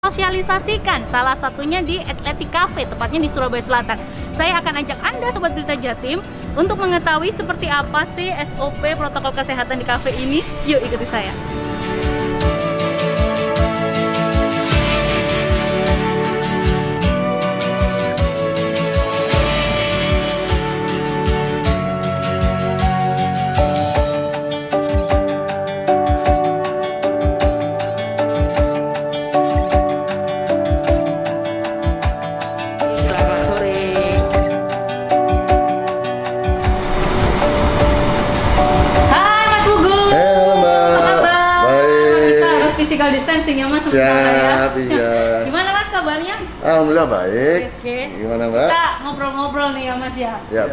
sosialisasikan, salah satunya di Athletic Cafe, tepatnya di Surabaya Selatan. Saya akan ajak Anda Sobat Berita Jatim untuk mengetahui seperti apa sih SOP protokol kesehatan di cafe ini. Yuk ikuti saya. Physical distancing ya Mas. Siap, iya. Gimana Mas kabarnya? Alhamdulillah baik. Oke. Gimana Mbak? Kita ngobrol-ngobrol nih ya Mas ya. Ya.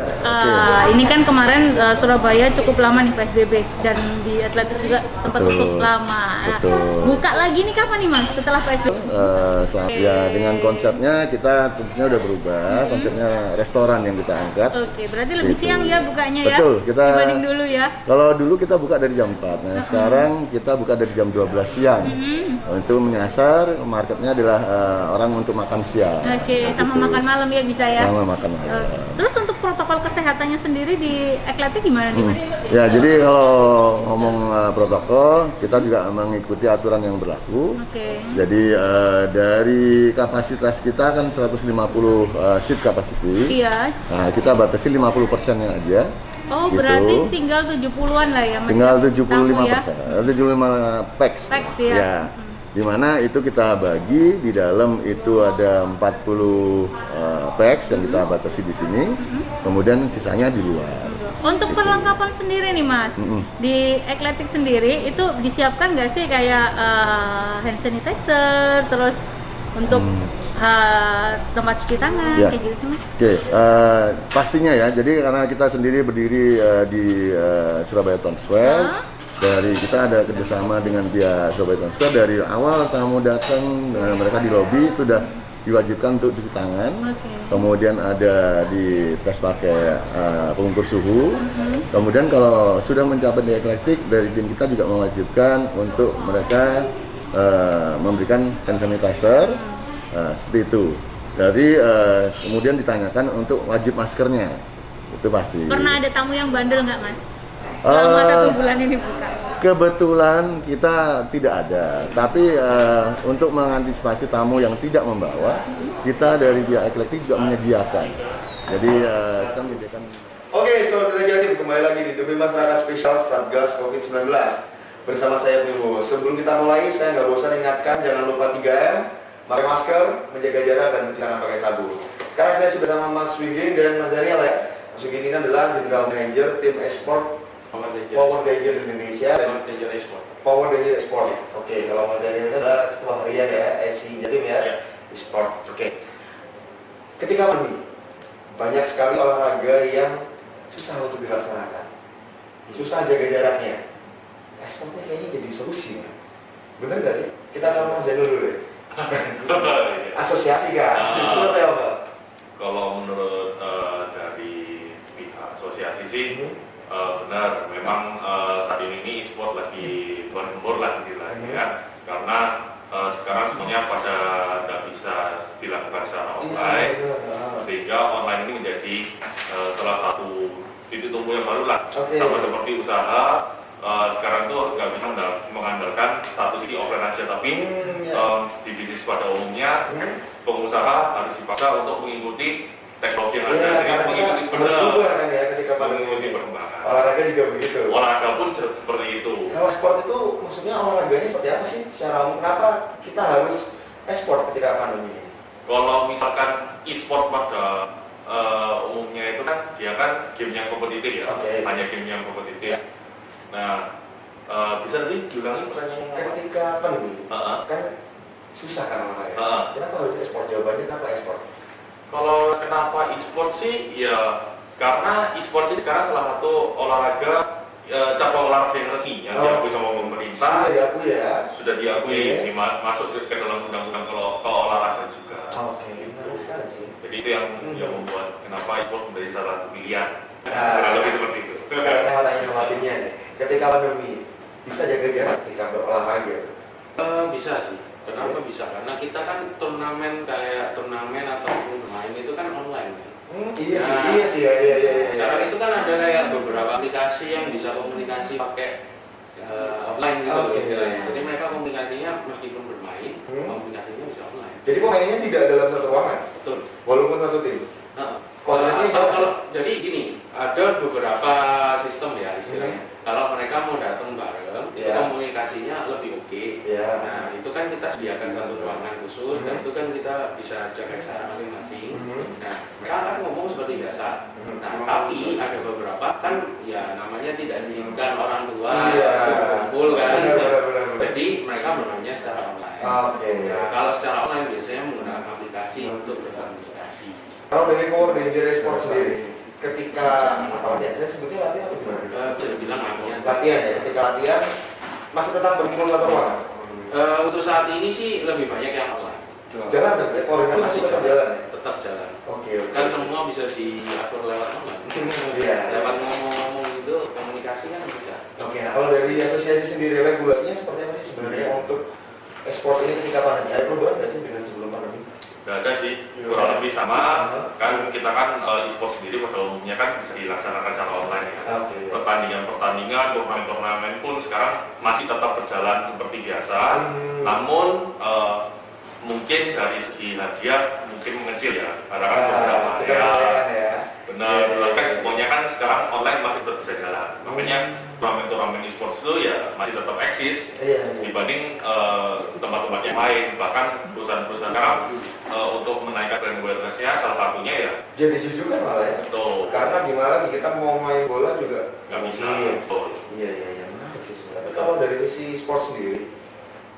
Ini kan kemarin Surabaya cukup lama nih PSBB dan di Atletik juga sempat tutup lama. Betul. Buka lagi nih kapan nih Mas setelah PSBB? Ya dengan konsepnya kita tentunya udah berubah. Konsepnya restoran yang kita angkat. Oke, berarti lebih siang ya bukanya ya? Betul. Kita dibanding dulu ya. Kalau dulu kita buka dari jam 4. Nah, sekarang kita buka dari jam 12 siang. Untuk menyasar marketnya adalah orang untuk makan siang. Oke, sama makan malam ya bisa ya? Sama makan malam. Terus untuk protokol kesehatannya sendiri di Athletic gimana nih Mas? Ya, jadi kalau ngomong protokol, kita juga mengikuti aturan yang berlaku. Oke. Jadi dari kapasitas kita kan 150 seat capacity. Iya. Nah, kita batasi 50%-nya aja. Oh, gitu. berarti tinggal 70-an lah ya Mas? Tinggal ya? 75%, 75 packs. Packs ya. Ya. Dimana itu kita bagi di dalam itu ada 40 packs yang kita batasi di sini, kemudian sisanya di luar. Untuk perlengkapan sendiri nih Mas, di Athletic sendiri itu disiapkan nggak sih kayak hand sanitizer, terus untuk tempat cuci tangan, ya. kayak gitu sih Mas? Oke, pastinya ya. Jadi karena kita sendiri berdiri di Surabaya Town Square. Dari kita ada kerjasama dengan pihak Surabaya Town Square. Dari awal tamu datang, mereka di lobi itu sudah diwajibkan untuk cuci tangan. Kemudian ada di tes pakai pengukur suhu. Kemudian kalau sudah mencapai di Athletic, dari tim kita juga mewajibkan untuk mereka memberikan hand sanitizer. Seperti itu. Dari kemudian ditanyakan untuk wajib maskernya. Itu pasti. Pernah ada tamu yang bandel nggak Mas? Selama 1 bulan ini buka. Kebetulan kita tidak ada, tapi untuk mengantisipasi tamu yang tidak membawa, kita dari pihak Athletic juga menyediakan. Jadi kita menyediakan. Oke, Saudara Jatim, kembali lagi di Demi Masyarakat Spesial Satgas COVID-19 bersama saya Bimo. Sebelum kita mulai, saya nggak bosan ingatkan jangan lupa 3M, pakai masker, menjaga jarak dan mencuci tangan pakai sabun. Sekarang saya sudah sama Mas Wigin dan Mas Daniel ya. Mas Wigin ini adalah General Manager tim Esport Power Danger Indonesia dan Power Danger Esport. Oke, kalau Mas Daniel adalah ketua harian ya, SI Jatim ya, Esport. Oke. Ketika pandemi, banyak sekali olahraga yang susah untuk dilaksanakan, susah jaga jaraknya. Esportnya kayaknya jadi solusi, bener nggak sih? Kita tahu Mas Daniel dulu deh. Asosiasi kan? Itu apa? Kalau menurut dari pihak asosiasi sih. Benar, memang saat ini e-sport lagi tuan gembor lah ya, karena sekarang semuanya pada tidak bisa dilakukan secara online, sehingga online ini menjadi salah satu titik tumbuh yang baru lah, sama seperti usaha sekarang tuh nggak bisa mengandalkan satu sisi offline aja, tapi di bisnis pada umumnya pengusaha harus dipaksa untuk mengikuti teknologi yang ada, jadi mengikuti benar ya ketika mengikuti perkembangan. Olahraga juga begitu. Olahraga pun seperti itu. Kalau sport itu maksudnya olahraganya seperti apa sih? Secara umum kenapa kita harus esport ketika pandemi ini? Kalau misalkan e-sport pada umumnya itu kan dia kan game yang kompetitif ya, hanya game yang kompetitif. Nah, bisa nanti diulangi pertanyaannya apa? Ketika pandemi, kan susah kan olahraga. Kenapa harus esport? Jawabannya kenapa esport? Kalau kenapa e-sport sih ya karena e-sport ini sekarang salah satu olahraga cabang olahraga yang resmi yang diakui sama pemerintah. Sudah diakui ya? Sudah diakui, masuk ke dalam undang-undang kalau olahraga juga. Menarik sekali sih. Jadi itu yang membuat kenapa e-sport menjadi salah satu pilihan. Kurang lebih seperti itu. Sekarang saya mau tanya sama timnya nih. Ketika pandemi bisa jaga jarak ketika berolahraga? Bisa sih. Kenapa bisa, karena kita kan turnamen kayak turnamen ataupun bermain itu kan online ya. Iya sih, iya. Sekarang itu kan ada kayak beberapa aplikasi yang bisa komunikasi pakai offline gitu loh istilahnya. Jadi mereka komunikasinya meskipun bermain, komunikasinya bisa online. Jadi pemainnya tidak dalam satu ruangan, Betul. walaupun satu tim. Jadi gini, ada beberapa sistem ya istilahnya. Kalau mereka mau datang bareng, itu komunikasinya lebih oke. Nah, itu kan kita sediakan satu ruangan khusus, dan itu kan kita bisa jaga jarak masing-masing. Nah, mereka akan ngomong seperti biasa. Nah, tapi ada beberapa kan ya namanya tidak diizinkan orang tua kumpul kan. Jadi mereka bermainnya secara online. Nah, kalau secara online biasanya menggunakan aplikasi untuk berkomunikasi. Kalau dari Power Ranger Esports sendiri, ketika saya sebutnya latihan atau gimana? Bisa dibilang Latihan ya, ketika latihan masih tetap berkumpul satu ruangan. Untuk saat ini sih lebih banyak yang online. Jalan tapi Power Ranger masih tetap jalan ya? Tetap jalan. Oke. Kan semua bisa diatur lewat online. Lewat ngomong-ngomong itu komunikasi kan bisa. Oke, nah kalau dari asosiasi sendiri regulasinya seperti apa sih sebenarnya untuk esports ini ketika pandemi? Ada perubahan nggak sih dengan sebelum pandemi? Nggak ada sih, kurang lebih sama. Kan kita kan e-sport sendiri pada umumnya kan bisa dilaksanakan secara online ya. Pertandingan, turnamen pun sekarang masih tetap berjalan seperti biasa. Namun mungkin dari segi hadiah mungkin mengecil ya, karena kan beberapa ya. Benar, kan semuanya kan sekarang online masih tetap bisa jalan. Makanya turnamen e-sports itu ya masih tetap eksis dibanding tempat-tempat yang lain. Bahkan perusahaan-perusahaan sekarang untuk menaikkan brand awareness-nya salah satunya ya jadi jujur kan malah ya. Betul. Karena gimana lagi kita mau main bola juga nggak bisa. Betul. Iya menarik sih sebenarnya. Tapi kalau dari sisi sport sendiri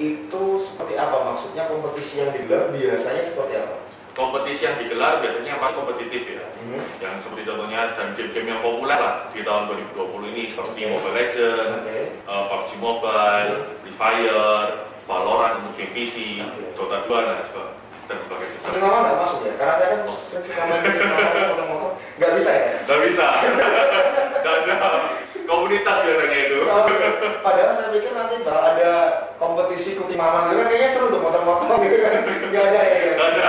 itu seperti apa, maksudnya kompetisi yang digelar biasanya seperti apa? Kompetisi yang digelar biasanya yang paling kompetitif ya. Yang seperti contohnya dan game-game yang populer lah di tahun 2020 ini seperti Mobile Legends, PUBG Mobile, Free Fire, Valorant untuk game PC, Dota 2 dan sebagainya. Tapi mama nggak masuk ya? Karena saya kan sering suka main motor, nggak bisa ya? Nggak bisa. Nggak ada komunitas biasanya itu. Padahal saya pikir nanti bakal ada kompetisi kuki mama gitu kan, kayaknya seru tuh motor-motor gitu kan. Nggak ada ya? Nggak ada.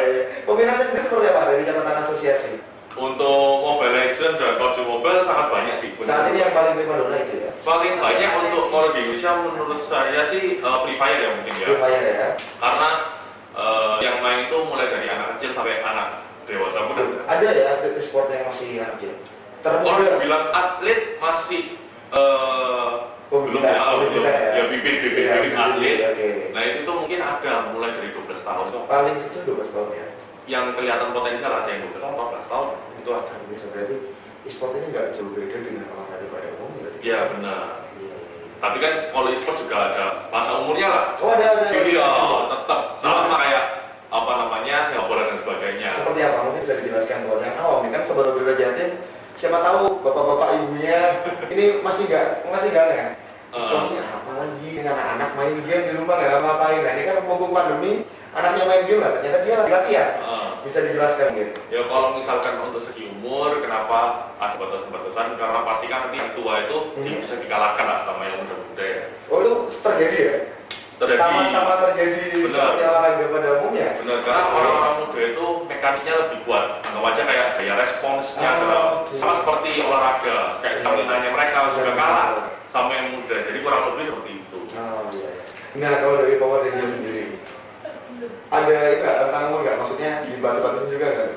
Iya. Peminatnya sendiri seperti apa dari catatan asosiasi? Untuk Mobile Legends dan PUBG Mobile sangat banyak sih. Saat ini yang paling primadona itu ya? Paling banyak untuk kalau di Indonesia menurut saya sih Free Fire ya mungkin ya. Free Fire ya? Karena yang main itu mulai dari anak kecil sampai anak dewasa pun ada. Ada ya atlet e-sport yang masih anak kecil? Kalau bilang atlet masih belum ya bibit atlet. Nah itu tuh mungkin ada mulai dari 12 tahun. Paling kecil 12 tahun ya? Yang kelihatan potensial ada yang 12 tahun, 14 tahun itu ada. Berarti e-sport ini nggak jauh beda dengan olahraga pada umumnya? Iya benar. Tapi kan kalau e-sport juga ada masa umurnya lah. Oh ada. Iya tetap sama kayak apa namanya sepak bola dan sebagainya. Seperti apa? Mungkin bisa dijelaskan buat yang awam. Ini kan Sobat Berita Jatim, siapa tahu bapak-bapak ibunya ini masih nggak ya? Istilahnya apa lagi dengan anak-anak main game di rumah nggak ngapain? Nah ini kan mumpung pandemi, anaknya main game lah. Ternyata dia lagi latihan. Bisa dijelaskan gitu? Ya kalau misalkan untuk segi umur, kenapa ada batasan-batasan? Karena pasti kan nanti yang tua itu bisa dikalahkan lah sama yang muda-muda ya. Oh itu terjadi ya? Sama-sama terjadi seperti olahraga pada umumnya? Benar, karena orang-orang muda itu mekaniknya lebih kuat. Anggap aja kayak daya responsnya sama seperti olahraga, kayak stamina-nya mereka juga kalah sama yang muda. Jadi kurang lebih seperti itu. Oh iya. Nah kalau dari Power Ranger sendiri, ada itu nggak rentang umur nggak? Maksudnya dibatasi juga nggak?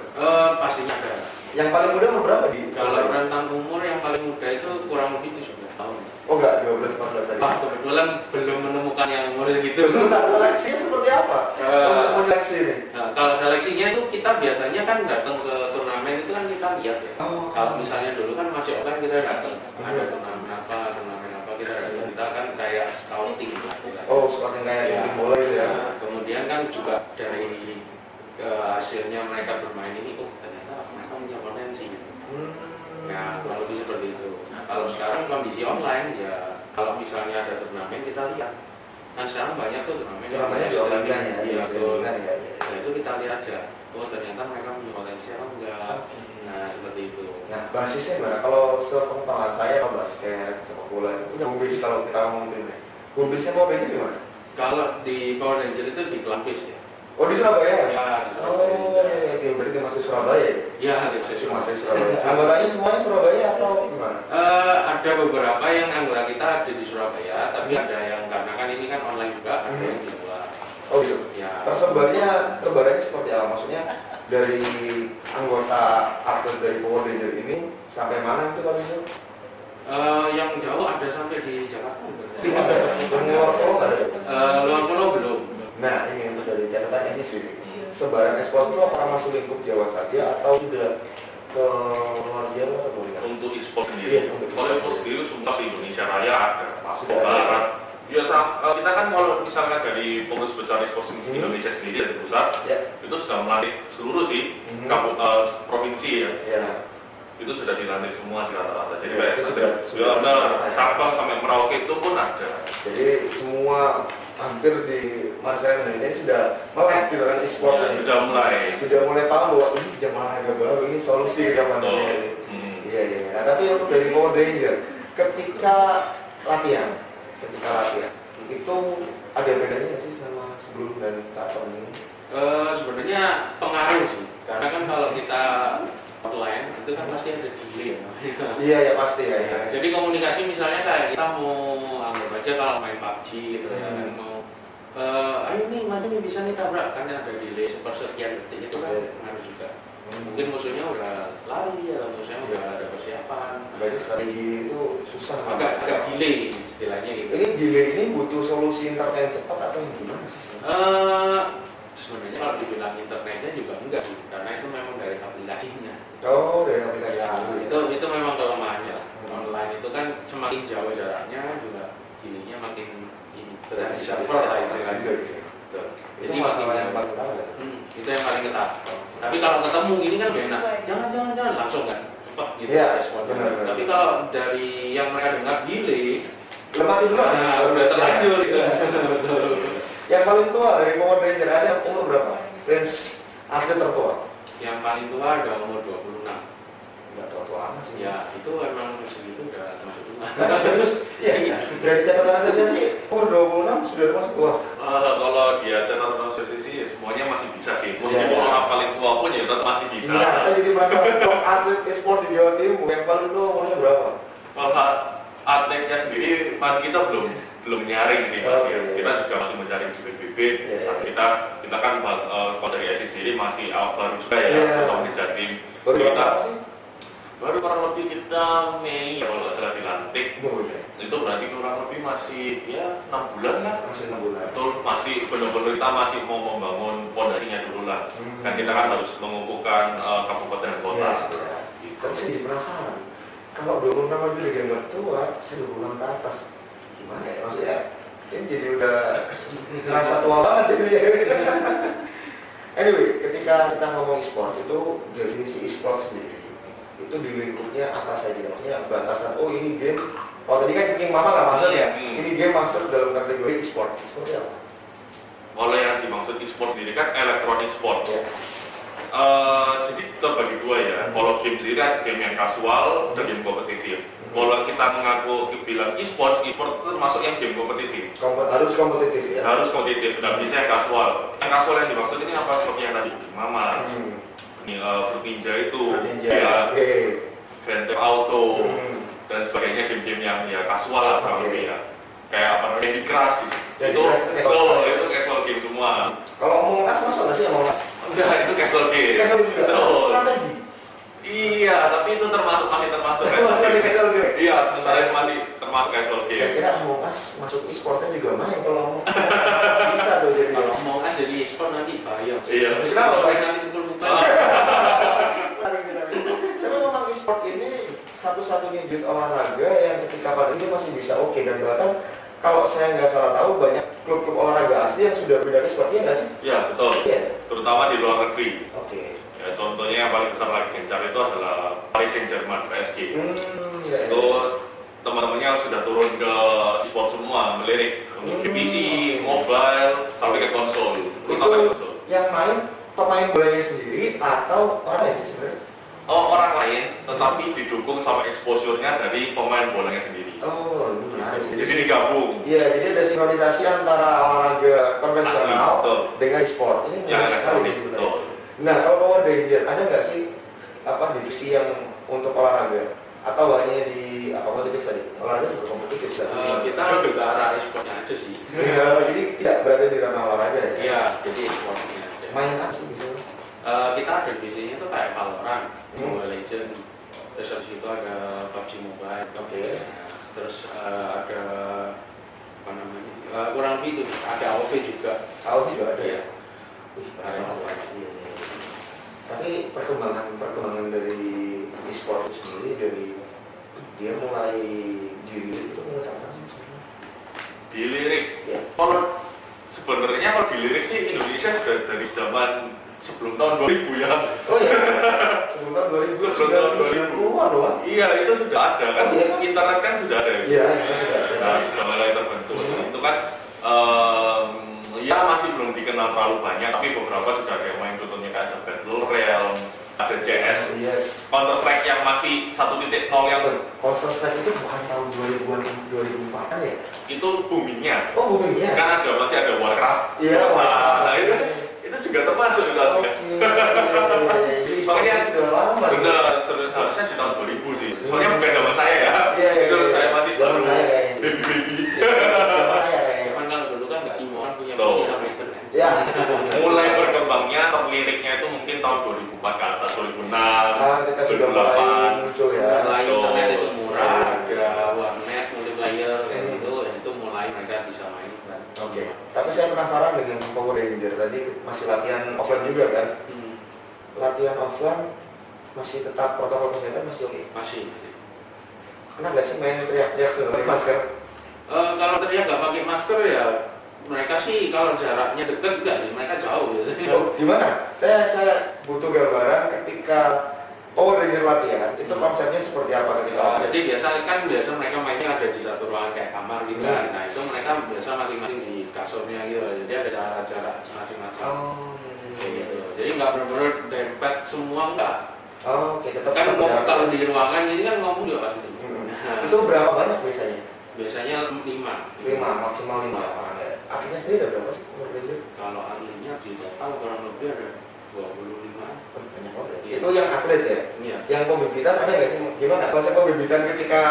Pastinya ada. Yang paling muda umur berapa di? Kalau rentang umur yang paling muda itu kurang lebih 17 tahun. Oh enggak, 12-14 tadi. Kebetulan belum menemukan yang umur gitu. Sebentar, seleksinya seperti apa? Untuk seleksi ini? Nah, kalau seleksinya itu kita biasanya kan datang ke turnamen itu kan kita lihat ya. Kalau misalnya dulu kan masih offline kita datang. Ada turnamen apa kita datang. Kita kan kayak scouting lah. Oh, scouting kayak tim bola gitu ya. Nah, kemudian kan juga dari hasilnya mereka bermain ini, ternyata mereka punya potensi. Nah, kalau lebih seperti itu. Nah, kalau sekarang kondisi online ya, kalau misalnya ada turnamen kita lihat. Kan sekarang banyak tuh turnamen di online ya. Iya, betul. Ya. Nah, itu kita lihat aja. Oh, ternyata mereka punya potensi atau enggak. Nah, seperti itu. Nah, basisnya gimana? Kalau sepengetahuan saya kalau basket, sepak bola itu punya home base kalau kita ngomong timnya. Home base-nya mau base gimana? Kalau di Power Ranger itu di Klampis ya. Oh di Surabaya? Ya, di Oh Surabaya. iya, berarti masih Surabaya ya? Iya, di Masih Surabaya. Anggotanya semuanya Surabaya atau gimana? Ada beberapa yang anggota kita ada di Surabaya, tapi ada yang karena kan ini kan online juga, ada yang di luar. Oh gitu? Ya. Tersebarnya seperti apa? Maksudnya dari anggota atlet dari Power Ranger ini sampai mana itu kalau itu? Yang jauh ada sampai di Jakarta. Luar pulau nggak ada? Luar pulau belum. Nah ini untuk dari catatan SIS sebaran ekspor itu apakah masuk lingkup Jawa saja atau sudah ke luar Jawa atau bagaimana? Untuk e-sport Iya, sendiri, untuk kalau e-sport e-sport sendiri semua di Indonesia Raya ada, masuk Sudah ke ada. barat. Ya, kita kan kalau misalnya dari pengurus besar e-sport Indonesia sendiri dari pusat, Ya. itu sudah melantik seluruh sih provinsi ya. Ya. Itu sudah dilantik semua sih rata-rata. Jadi Ya, kayak itu sudah sudah- benar Sabang sampai Merauke itu pun ada. Jadi semua hampir di masyarakat Indonesia ini sudah melek gitu kan e-sport Ya, ini. sudah mulai. Sudah mulai paham bahwa ini jam olahraga baru, ini solusi zaman Betul. ini. Hmm. Iya iya. Nah tapi untuk dari Power Ranger, ketika latihan itu ada bedanya nggak sih sama sebelum dan saat ini? Sebenarnya pengaruh sih, karena kan kalau kita online itu kan pasti ada delay ya. Iya ya pasti ya. Ya. Jadi komunikasi misalnya kayak kita mau anggap aja kalau main PUBG gitu ya kan mau ayo nih maju nih bisa nih tabrak kan ada delay sepersekian detik itu kan pengaruh juga. Mungkin musuhnya udah lari ya, musuhnya udah ada persiapan. Berarti strategi itu susah. Agak delay istilahnya gitu. Ini delay ini butuh solusi internet cepat atau yang gimana sih? Sebenarnya kalau dibilang internetnya juga enggak sih, karena itu memang dari aplikasinya. Oh dari aplikasi Ya, dulu. itu memang kelemahannya. Online itu kan semakin jauh jaraknya juga delaynya makin ini dari server lah istilahnya. Betul. Jadi masalah yang paling utama ya. Itu yang paling ketat. Tapi kalau ketemu ini kan lebih enak. Jangan langsung kan cepat gitu Iya, responnya. benar. Tapi kalau dari yang mereka dengar delay, Lemah itu dulu. udah terlanjur gitu. Yang paling tua dari Power Ranger ada yang umur berapa? Range atlet tertua? Yang paling tua ada umur 26. Enggak tua-tua amat sih. Ya itu emang segitu udah termasuk tua. Serius? Iya. Dari catatan asosiasi umur 26 sudah termasuk tua. Kalau dia catatan asosiasi ya semuanya masih bisa sih. Meskipun Iya. orang paling tua pun ya tetap masih bisa. Iya, saya jadi merasa top atlet e-sport di Jawa Timur yang paling tua umurnya berapa? Kalau atletnya sendiri masih kita belum nyaring sih Mas. Iya. Kita juga masih mencari BBB. Iya. Kita kan kalau dari IC sendiri masih baru juga ya, Iya. atau di Jatim. Baru kita berapa sih? baru kurang lebih kita Mei ya, kalau nggak salah dilantik. Oh iya. Itu berarti kurang lebih masih ya 6 bulan lah. Masih 6 bulan. Betul, masih benar-benar kita masih mau membangun pondasinya dulu lah. Kan kita kan harus mengumpulkan kabupaten dan kota. Iya, sudah. Gitu. Tapi saya jadi penasaran. Kalau 26 aja udah dianggap tua, saya 26 ke atas. Gimana ya? Maksudnya ini jadi udah terasa tua banget jadi. Anyway, ketika kita ngomong e-sport itu definisi e-sport sendiri itu di lingkupnya apa saja? Maksudnya batasan, oh ini game, oh tadi kan King Mama nggak masuk ya? Ini game masuk dalam kategori e-sport. Seperti apa? Kalau yang dimaksud e-sport sendiri kan electronic sport. Ya. Jadi terbagi dua ya. Kalau game sendiri kan game yang kasual dan game kompetitif. Kalau kita mengaku bilang e-sport itu termasuk yang game kompetitif. Harus kompetitif ya? Harus kompetitif, tidak bisa yang kasual. Yang kasual yang dimaksud ini apa? Seperti yang tadi Mama, ini Fruit Ninja itu, Ninja, ya, oke. Grand Theft Auto dan sebagainya, game-game yang ya kasual lah kurang lebih ya. Kayak apa namanya, Candy Crush Candy itu Crush, itu casual game semua. Kalau Among Us masuk nggak sih Among Us? Udah itu casual game. Casual juga. Betul. Strategi. Iya, tapi itu masih termasuk Masih ada casual game. Iya, saya masih termasuk casual Saya game. kira Among Us masuk e-sportnya juga main kalau Among Us. Bisa tuh jadi. Kalau mau as jadi e-sport nanti bahaya. Iya. Kenapa? Nanti pukul-pukul. Tapi memang e-sport ini satu-satunya jenis olahraga yang ketika pandemi masih bisa oke, dan bahkan kalau saya nggak salah tahu banyak klub-klub olahraga asli yang sudah beda e-sport, iya nggak sih? Iya, betul. Iya. Terutama di luar negeri. Oke. Ya, contohnya yang paling besar lagi gencar itu adalah Paris Saint-Germain PSG. Ya, Itu teman-temannya sudah turun ke e-sport semua, melirik untuk ke PC, mobile, sampai ke konsol. Terutama Itu konsol. yang main pemain bolanya sendiri atau orang lain sih sebenarnya? orang lain, tetapi didukung sama exposure-nya dari pemain bolanya sendiri. Oh, itu menarik sih. Jadi digabung. Iya, jadi ada sinkronisasi antara olahraga konvensional Asli, betul. dengan e-sport. Ini Yang menarik sekali elektronik, sebenarnya. betul. Nah, kalau Power Ranger, ada nggak sih divisi yang untuk olahraga? Atau hanya di kompetitif tadi? Olahraga juga kompetitif. Kita lebih ke arah e-sportnya aja sih. Ya, jadi tidak berada di ranah olahraga ya? Iya, jadi e-sportnya aja. Main apa sih misalnya? Kita ada divisinya tuh kayak Valorant, Mobile Legends, terus habis itu ada PUBG Mobile. Oke. Nah, terus ada apa namanya? Kurang lebih itu ada AoV juga. AoV juga ada Iya. ya? Wih, Ada banyak AoV. banget. Iya, iya. Tapi perkembangan dari e-sport itu sendiri dari dia mulai dilirik itu mulai kapan sih? Dilirik. Ya. Kalau sebenarnya kalau dilirik sih Indonesia sudah dari zaman sebelum tahun 2000 ya. Oh iya, sebelum tahun 2000, Sebelum tahun 2000. 2010-an loh Pak. Iya, itu sudah ada kan. Oh, iya. Internet kan sudah ada. Iya, itu sudah ada. Nah, sudah mulai terbentuk. Itu kan ya masih belum dikenal terlalu banyak, tapi beberapa sudah ada yang main, contohnya kayak ada Battle Realm, ada CS, Iya. Counter Strike yang masih 1.0 yang Counter Strike itu bukan tahun 2000-an, 2004 kan ya? itu boomingnya. Oh, boomingnya? Kan ada masih ada Warcraft. Iya, Warcraft. Nah, itu juga termasuk itu. Oke. Jadi Makanya sudah lama. benar, harusnya di tahun 2000 sih. Soalnya bukan zaman saya ya. Iya, iya, Itu iya. saya masih Zaman baru saya kayaknya. baby. Zaman saya kayaknya. Cuman kalau dulu kan nggak semua orang punya Tuh. PC sama internet. Ya. Mulai berkembangnya terliriknya itu mungkin tahun 2004 ke atas, 2006, Ketika sudah mulai 2008. muncul ya. Mulai Betul. internet itu murah, ada warnet, multiplayer, kayak gitu, dan itu mulai mereka bisa main kan. Oke. Tapi saya penasaran dengan Power Ranger tadi masih latihan offline juga kan? Hmm, Latihan offline masih tetap protokol kesehatan masih oke. masih. Kena nggak sih main teriak-teriak sudah pakai masker? Kalau teriak nggak pakai masker ya mereka sih kalau jaraknya dekat enggak sih, mereka jauh biasanya. Oh, gimana? Saya butuh gambaran ketika Power Ranger latihan itu konsepnya seperti apa ketika offline? Jadi biasa mereka mainnya ada di satu ruangan kayak kamar gitu kan. Nah itu mereka biasa masing-masing di kasurnya gitu. Jadi ada jarak masing-masing. Oh, Kayak gitu. Jadi nggak benar-benar dempet semua enggak. oh, oke, tetap Kan berjarak. kalau di ruangan ini kan ngomong juga pasti. Nah, Itu berapa banyak biasanya? biasanya 5. 5, maksimal 5 orang ya. Artinya sendiri ada berapa sih Power Ranger? Kalau ahlinya tidak tahu kurang lebih ada 25. Oh, banyak banget ya. Iya. Itu yang atlet ya? Iya. Yang pembibitan ada nggak sih? Gimana konsep pembibitan ketika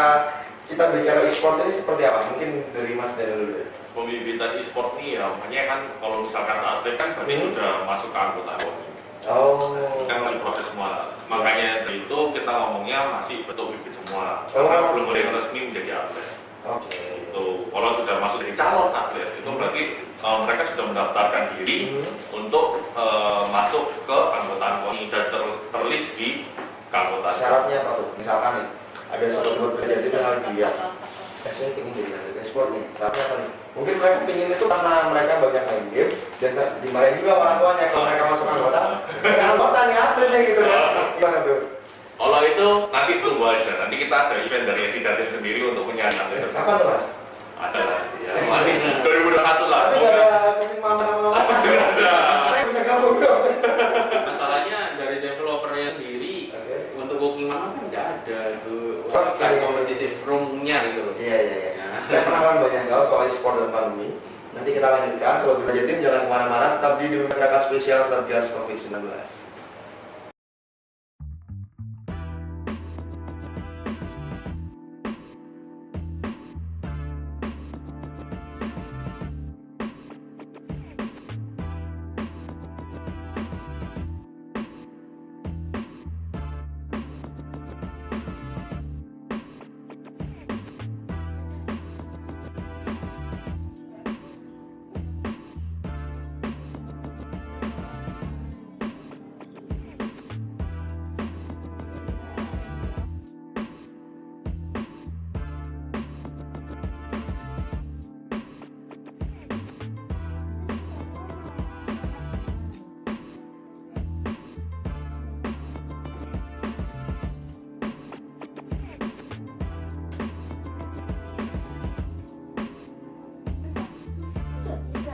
kita bicara e-sport ini seperti apa? Mungkin dari Mas Daniel dulu ya. Pembibitan e-sport nih ya, makanya kan kalau misalkan atlet kan berarti sudah masuk ke anggota KONI. Oh. Kan masih proses semua. Makanya dari itu kita ngomongnya masih bentuk bibit semua. Oh. Karena belum ada yang resmi menjadi atlet. Oke. Itu kalau sudah masuk dari calon atlet itu berarti mereka sudah mendaftarkan diri untuk masuk ke anggotaan KONI dan terlist di keanggotaan. Syaratnya apa tuh? Misalkan nih, ada sobat-sobat kerja itu yang lagi lihat. Saya ingin jadi atlet e-sport nih. Syaratnya apa nih? Mungkin mereka ingin itu karena mereka banyak main game dan dimarahin juga orang tuanya kalau mereka masuk anggota. Saya anggota nih atlet nih gitu kan. Gimana tuh? Kalau itu nanti tunggu aja. Nanti kita ada event dari SI Jatim sendiri untuk menyari atlet. Kapan tuh Mas? Ada lah, ya masih 2021 lah. Tapi Semoga. nggak ada cooking mama Masih ada. Saya bisa gabung dong. Masalahnya dari developernya sendiri Oke. untuk Cooking Mama kan nggak ada itu Oke. kan kompetitif room-nya gitu loh. Iya. Saya penasaran banyak hal soal e-sport dan pandemi. Nanti kita lanjutkan. Sobat Kerja Jatim jangan kemana-mana. Tetap di masyarakat spesial Satgas COVID-19.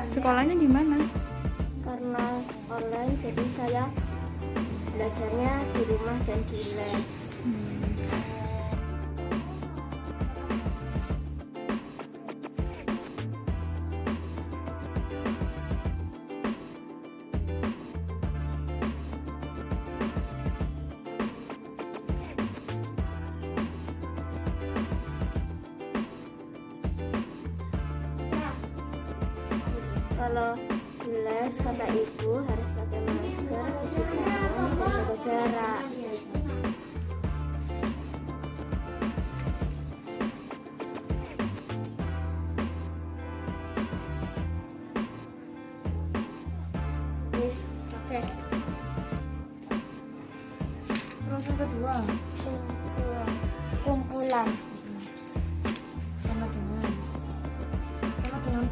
Sekolahnya di mana? Karena online jadi saya belajarnya di rumah dan di les. Kalau di les kata ibu harus pakai masker, cuci tangan, dan jaga jarak. Oke. Terus yang kedua, Kumpulan. sama dengan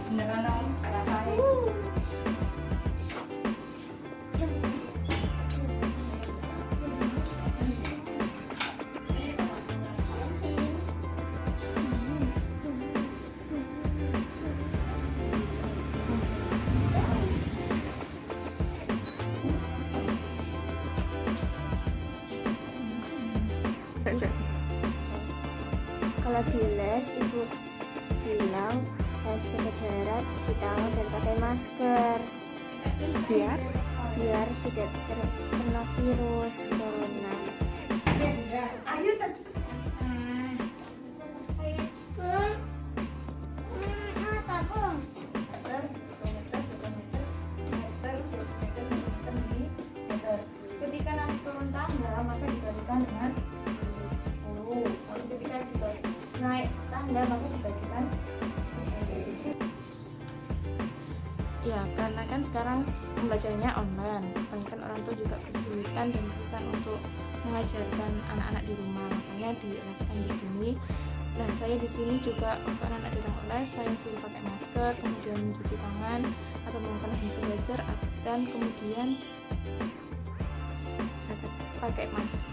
beneran dong, ada saya. Kalau di les ibu bilang harus jaga jarak, cuci tangan, dan pakai masker Biar biar tidak terkena virus corona. ayo ketika nanti turun tangga maka dibagikan dengan 10. Lalu ketika naik tangga maka dibagikan 10. Ya, karena kan sekarang pembelajarannya online, kebanyakan orang tua juga kesulitan dan kesulitan untuk mengajarkan anak-anak di rumah, makanya dileskan di sini. Nah, saya di sini juga untuk anak-anak di ruang les, saya suruh pakai masker, kemudian mencuci tangan atau menggunakan hand sanitizer, dan kemudian pakai masker,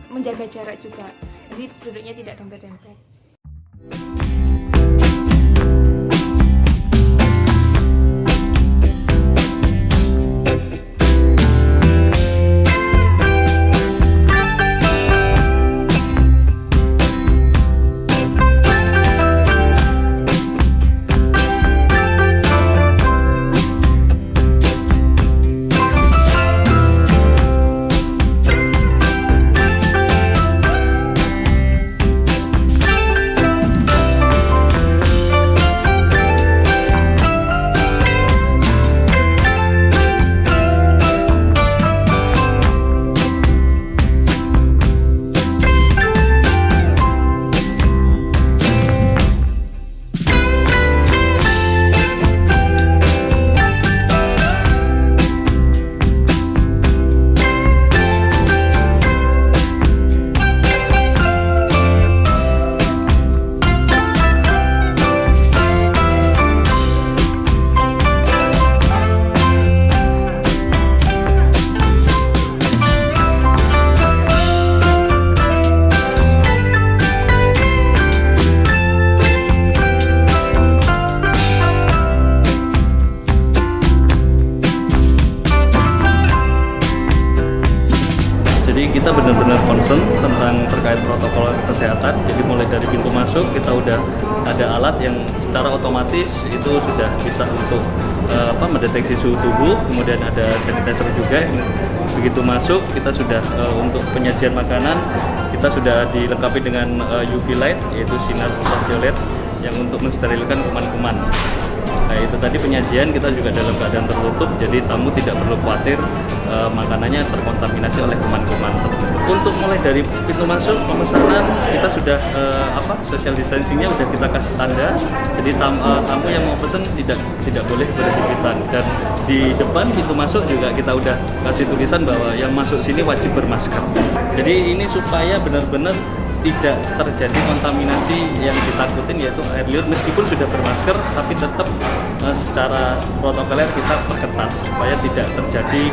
menjaga jarak juga. Jadi duduknya tidak dempet-dempet. kita benar-benar concern tentang terkait protokol kesehatan. Jadi mulai dari pintu masuk kita udah ada alat yang secara otomatis itu sudah bisa untuk mendeteksi suhu tubuh. Kemudian ada sanitizer juga. Begitu masuk kita sudah untuk penyajian makanan kita sudah dilengkapi dengan UV light, yaitu sinar ultraviolet yang untuk mensterilkan kuman-kuman. Nah, itu tadi penyajian kita juga dalam keadaan tertutup, jadi tamu tidak perlu khawatir makanannya terkontaminasi oleh kuman-kuman tertentu. Untuk mulai dari pintu masuk pemesanan kita sudah social distancingnya sudah kita kasih tanda, jadi tamu yang mau pesen tidak boleh berhimpitan, dan di depan pintu masuk juga kita udah kasih tulisan bahwa yang masuk sini wajib bermasker. Jadi ini supaya benar-benar tidak terjadi kontaminasi yang ditakutin, yaitu air liur. Meskipun sudah bermasker tapi tetap secara protokoler kita perketat supaya tidak terjadi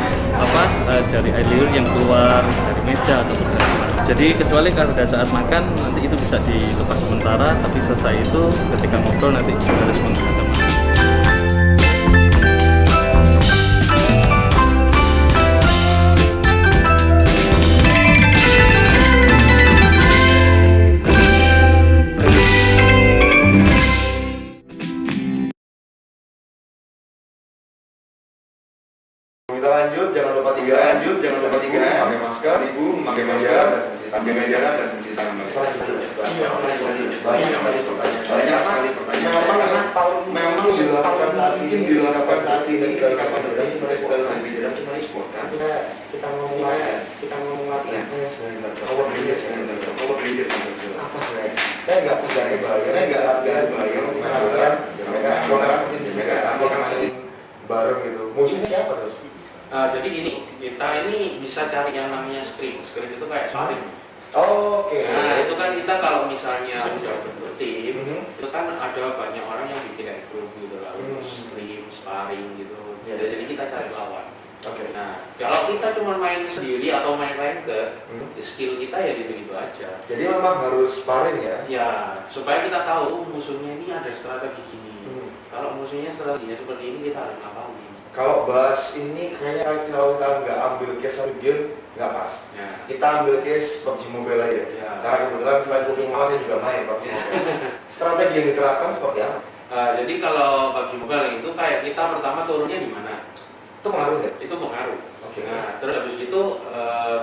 dari air liur yang keluar dari meja atau dari mana. Jadi kecuali kalau pada saat makan nanti itu bisa dilepas sementara, tapi selesai itu ketika ngobrol nanti harus menggunakan masker. Kita lanjut, jangan lupa 3. Pakai masker, pakai masker, jaga jarak dan mencuci tangan. Banyak sekali pertanyaan. Memang dilakukan saat ini karena pandemi dalam bidang cuma e-sport kan. Kita ngomong latihan. Power Ranger. Apa sebenarnya? Saya nggak punya bayang. Mereka main bareng gitu. Musuhnya siapa terus? Jadi gini, kita ini bisa cari yang namanya scrim itu kayak sparring. Oke. Nah itu kan kita kalau misalnya udah bentuk tim, itu kan ada banyak orang yang bikin kayak grup gitu lalu scrim, sparring gitu. Jadi kita cari lawan. Oke. Nah kalau kita cuma main sendiri atau main ranked, skill kita ya gitu-gitu aja. Jadi memang harus sparring ya? Ya, supaya kita tahu musuhnya ini ada strategi gini. Kalau musuhnya strateginya seperti ini, kita harus ngapain. Kalau bahas ini kayaknya kalau kita nggak ambil case satu game nggak pas. Ya. Kita ambil case PUBG Mobile aja. Ya. Nah kebetulan selain Cooking Mama saya juga main PUBG Mobile. Strategi yang diterapkan seperti apa? Jadi kalau PUBG Mobile itu kayak kita pertama turunnya di mana? Itu pengaruh ya? Itu pengaruh. Oke. Nah, terus habis itu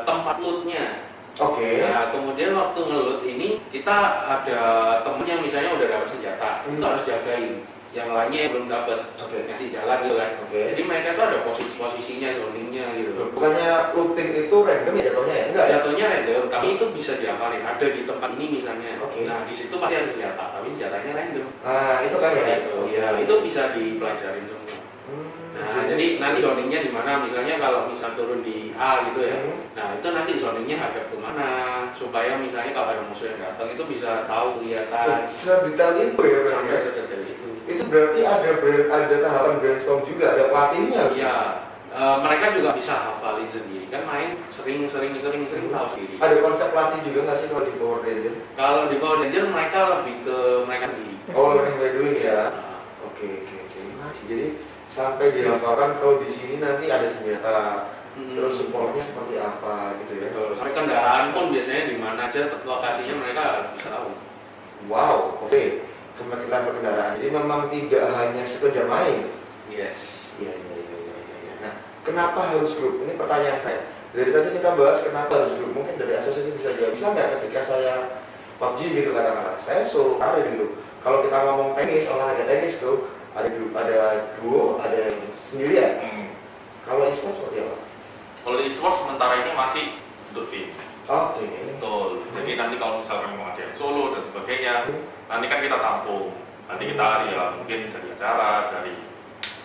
tempat lootnya. Oke. Nah, kemudian waktu ngeloot ini kita ada temennya misalnya udah dapat senjata, itu harus jagain. Yang lainnya yang belum dapat, ngasih jalan gitu kan. Jadi mereka tuh ada posisinya, zoningnya gitu. Bukannya looting itu random ya jatuhnya ya? Enggak ya? Jatuhnya random, tapi itu bisa diapalin. Ada di tempat ini misalnya. Nah, di situ pasti ada senjata, tapi senjatanya random. Nah, itu kan ya? Itu bisa dipelajarin semua. Nah, jadi nanti zoningnya di mana? Misalnya kalau misal turun di A gitu ya. Nah, itu nanti zoningnya hadap kemana? Supaya misalnya kalau ada musuh yang datang itu bisa tahu kelihatan. Sedetail itu ya? Sampai sedetail itu. Itu berarti ada tahapan brainstorm juga, ada pelatihnya harus? Iya. Mereka juga bisa hafalin sendiri kan, main sering tahu sendiri. Ada konsep pelatih juga nggak sih kalau di Power Ranger? Kalau di Power Ranger mereka lebih ke mereka sendiri. Oh, learning by doing ya? Oke. Masih jadi sampai dihafalkan kalau di sini nanti ada senjata, terus supportnya seperti apa gitu ya? Betul. Sampai kendaraan pun biasanya di mana aja lokasinya mereka bisa tahu. Wow, oke. Kemungkinan kendaraan. Jadi memang tidak hanya sekedar main. Yes. Iya. Nah, kenapa harus grup? Ini pertanyaan saya. Dari tadi kita bahas kenapa harus grup. Mungkin dari asosiasi bisa jawab. Bisa nggak ketika saya PUBG gitu katakanlah, saya solo ada di grup. Kalau kita ngomong tenis, olahraga tenis tuh ada grup, ada duo, ada yang sendirian. Kalau e-sport seperti apa? Kalau e-sport sementara ini masih untuk tim. Oke. Betul. Jadi nanti kalau misalkan memang ada yang solo dan sebagainya, nanti kan kita tampung. Nanti kita ya mungkin dari acara, dari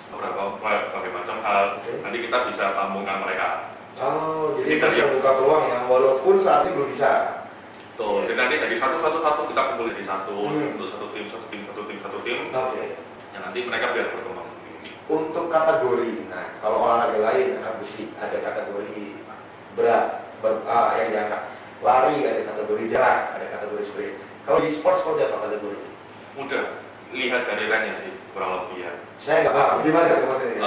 berbagai macam hal. Nanti kita bisa tampungkan mereka. Oh, jadi kita bisa buka peluang yang walaupun saat ini belum bisa. Betul. Jadi nanti dari satu kita kumpul jadi satu untuk satu tim. Oke. Ya nanti mereka biar berkembang sendiri. Untuk kategori, nah kalau olahraga lain ada besi, ada kategori berat, yang diangkat, lari ada kategori jarak, ada kategori sprint. Kalau di sport seperti apa kategori? Mudah, lihat dari ranknya sih kurang lebih ya. Saya nggak paham, gimana tuh maksudnya?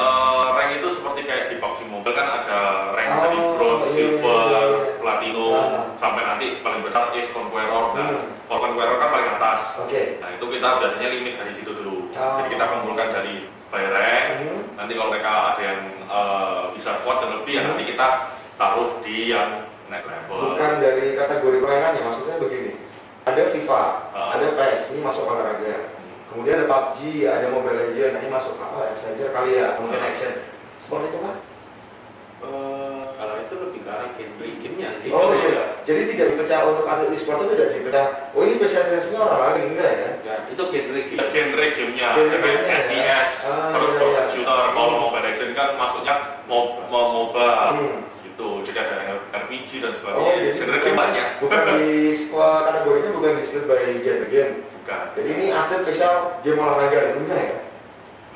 Rank itu seperti kayak di PUBG Mobile kan ada rank dari bronze, silver, platinum, sampai nanti paling besar is conqueror. Nah, conqueror kan paling atas. Nah itu kita biasanya limit dari situ dulu. Jadi kita kumpulkan dari by rank. Nanti kalau mereka ada yang bisa kuat dan lebih, ya nanti kita taruh di yang next level. Bukan dari kategori permainannya, maksudnya begini. Ada FIFA, ada PES, ini masuk olahraga. Kemudian ada PUBG, ada Mobile Legends, ini masuk apa? Adventure kali ya, mungkin action. Seperti itu kan? Kalau itu lebih ke arah gamenya sih. Oh iya, jadi tidak dipecah untuk atlet e-sport itu tidak dipecah. Oh ini spesialisasinya orang lain enggak ya? Ya, itu genre Gamenya, FPS, terus person shooter. Kalau Mobile Legends kan masuknya mobile. Gitu, jadi ada RPG dan sebagainya. Genre game banyak. Bukan di sebuah kategorinya bukan di split by game. Bukan. Jadi ini atlet spesial game olahraga enggak ya?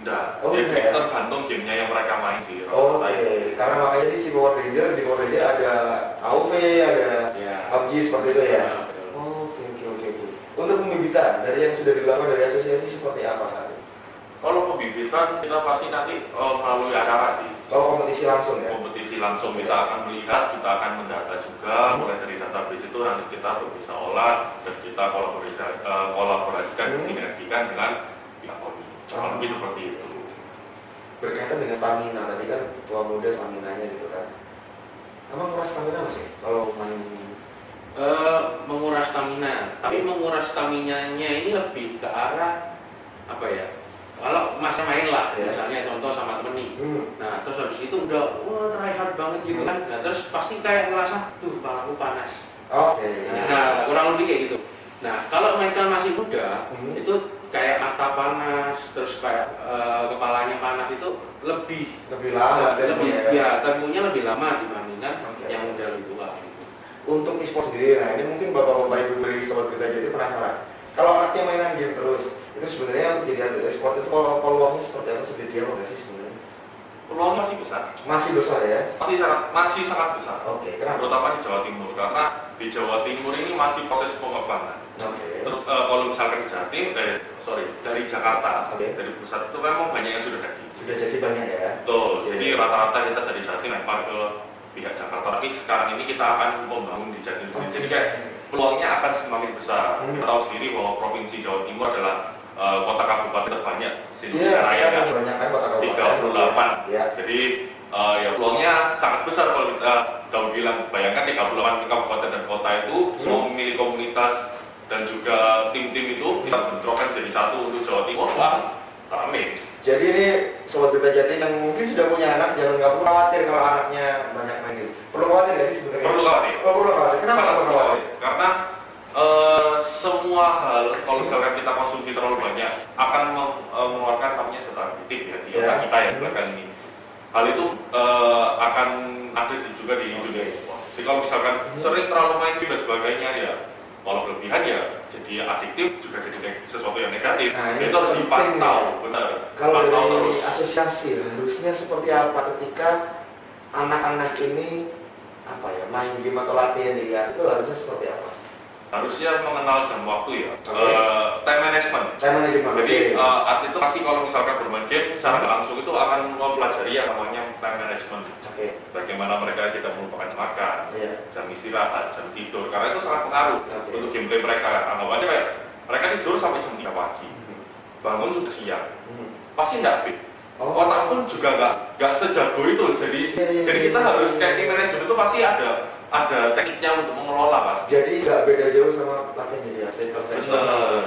Enggak. Oh, jadi ya? tergantung gamenya yang mereka main sih. Oke. Karena makanya di si Power Ranger, di Power Ranger ada AoV, ada PUBG seperti itu ya. Oke. Untuk pembibitan dari yang sudah dilakukan dari asosiasi seperti apa saat ini? Kalau pembibitan kita pasti nanti melalui acara sih. Kalau kompetisi langsung ya? Kompetisi langsung kita akan melihat, kita akan mendata juga, mulai dari database itu nanti kita bisa olah dan kita kolaborasikan, sinergikan dengan pihak koni. Kurang lebih seperti itu. berkaitan dengan stamina. Tadi kan tua muda staminanya gitu kan. Emang nguras stamina nggak sih kalau main? Menguras stamina, tapi menguras staminanya ini lebih ke arah apa ya? Kalau masa main lah, misalnya contoh sama temen nih, nah terus habis itu udah try hard banget gitu kan, nah terus pasti kayak ngerasa tuh kepalaku panas. Nah kurang lebih kayak gitu. Nah kalau mereka masih muda, itu kayak mata panas, terus kayak kepalanya panas itu lebih lama, temponya lebih lama dibandingkan yang udah lebih tua. Untuk e-sport sendiri, nah ini mungkin bapak-bapak ibu dari Sobat Berita Jatim penasaran. Kalau anaknya mainan game terus, itu sebenarnya jadi atlet e-sport itu peluangnya seperti apa sih dia nggak sih sebenarnya? Peluang masih besar. Masih besar ya? Masih sangat besar. Oke, kenapa? Terutama di Jawa Timur, karena di Jawa Timur ini masih proses pengembangan. Terus kalau misalkan Jatim, dari Jakarta, dari pusat itu memang banyak yang sudah jadi. Sudah jadi banyak ya? Betul. Jadi rata-rata kita dari Jatim lempar ke pihak Jakarta. Tapi sekarang ini kita akan membangun di Jatim. Jadi kayak peluangnya akan semakin besar. Kita tahu sendiri bahwa provinsi Jawa Timur adalah kota kabupaten terbanyak di Indonesia Raya kan. 38. Jadi ya peluangnya sangat besar kalau kita bilang. Bayangkan 38 kabupaten dan kota itu semua memiliki komunitas dan juga tim-tim itu bisa bentrokan jadi satu untuk Jawa Timur. Wah, rame. Jadi ini Sobat Berita Jatim yang mungkin sudah punya anak, nggak perlu khawatir kalau anaknya banyak main game. Perlu khawatir nggak sih sebenarnya? Perlu khawatir. Perlu khawatir. Kenapa perlu khawatir? Karena semua hal kalau misalkan kita konsumsi terlalu banyak akan mengeluarkan namanya sentuhan aktif ya di otak kita ya belakang ini. Hal itu akan ada juga di dunia e-sport. Jadi kalau misalkan sering terlalu main game dan sebagainya ya, kalau berlebihan ya jadi adiktif juga jadi sesuatu yang negatif. Nah, itu harus dipantau, benar. Kalau dari asosiasi harusnya seperti apa ketika anak-anak ini main game atau latihan dia itu harusnya seperti apa? Harusnya mengenal jam waktu ya, time management. Jadi atlet itu pasti kalau misalkan bermain game secara nggak langsung itu akan mempelajari yang namanya time management. Bagaimana mereka tidak melupakan makan, jam istirahat, jam tidur, karena itu sangat pengaruh untuk gameplay mereka. Anggap aja kayak mereka tidur sampai jam 3 pagi, bangun sudah siang, pasti nggak fit. Otak pun juga nggak sejago itu. Jadi kita harus kayak tim manajemen itu pasti ada tekniknya untuk mengelola Mas. Jadi nggak beda jauh sama latihan jadi atlet profesional.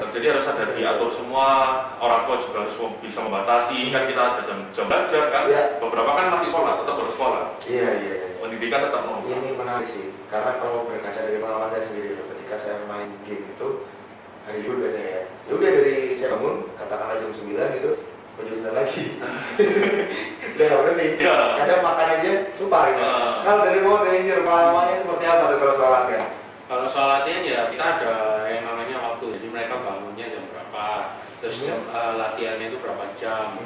Jadi harus ada diatur semua, orang tua juga harus bisa membatasi. Kan kita jam belajar kan, beberapa kan masih sekolah, tetap harus sekolah. Iya. Pendidikan tetap nomor. Ini menarik sih, karena kalau berkaca dari pengalaman saya sendiri, ketika saya main game itu hari libur biasanya ya. Udah dari saya bangun, katakanlah jam 9 gitu, jam 9 lagi. Udah nggak berhenti. Kadang makan aja lupa gitu. Kalau dari Ranger pengalamannya seperti apa tuh kalau soal latihan? Kalau soal latihan ya kita ada yang namanya waktu. Jadi mereka bangunnya jam berapa, terus latihannya itu berapa jam.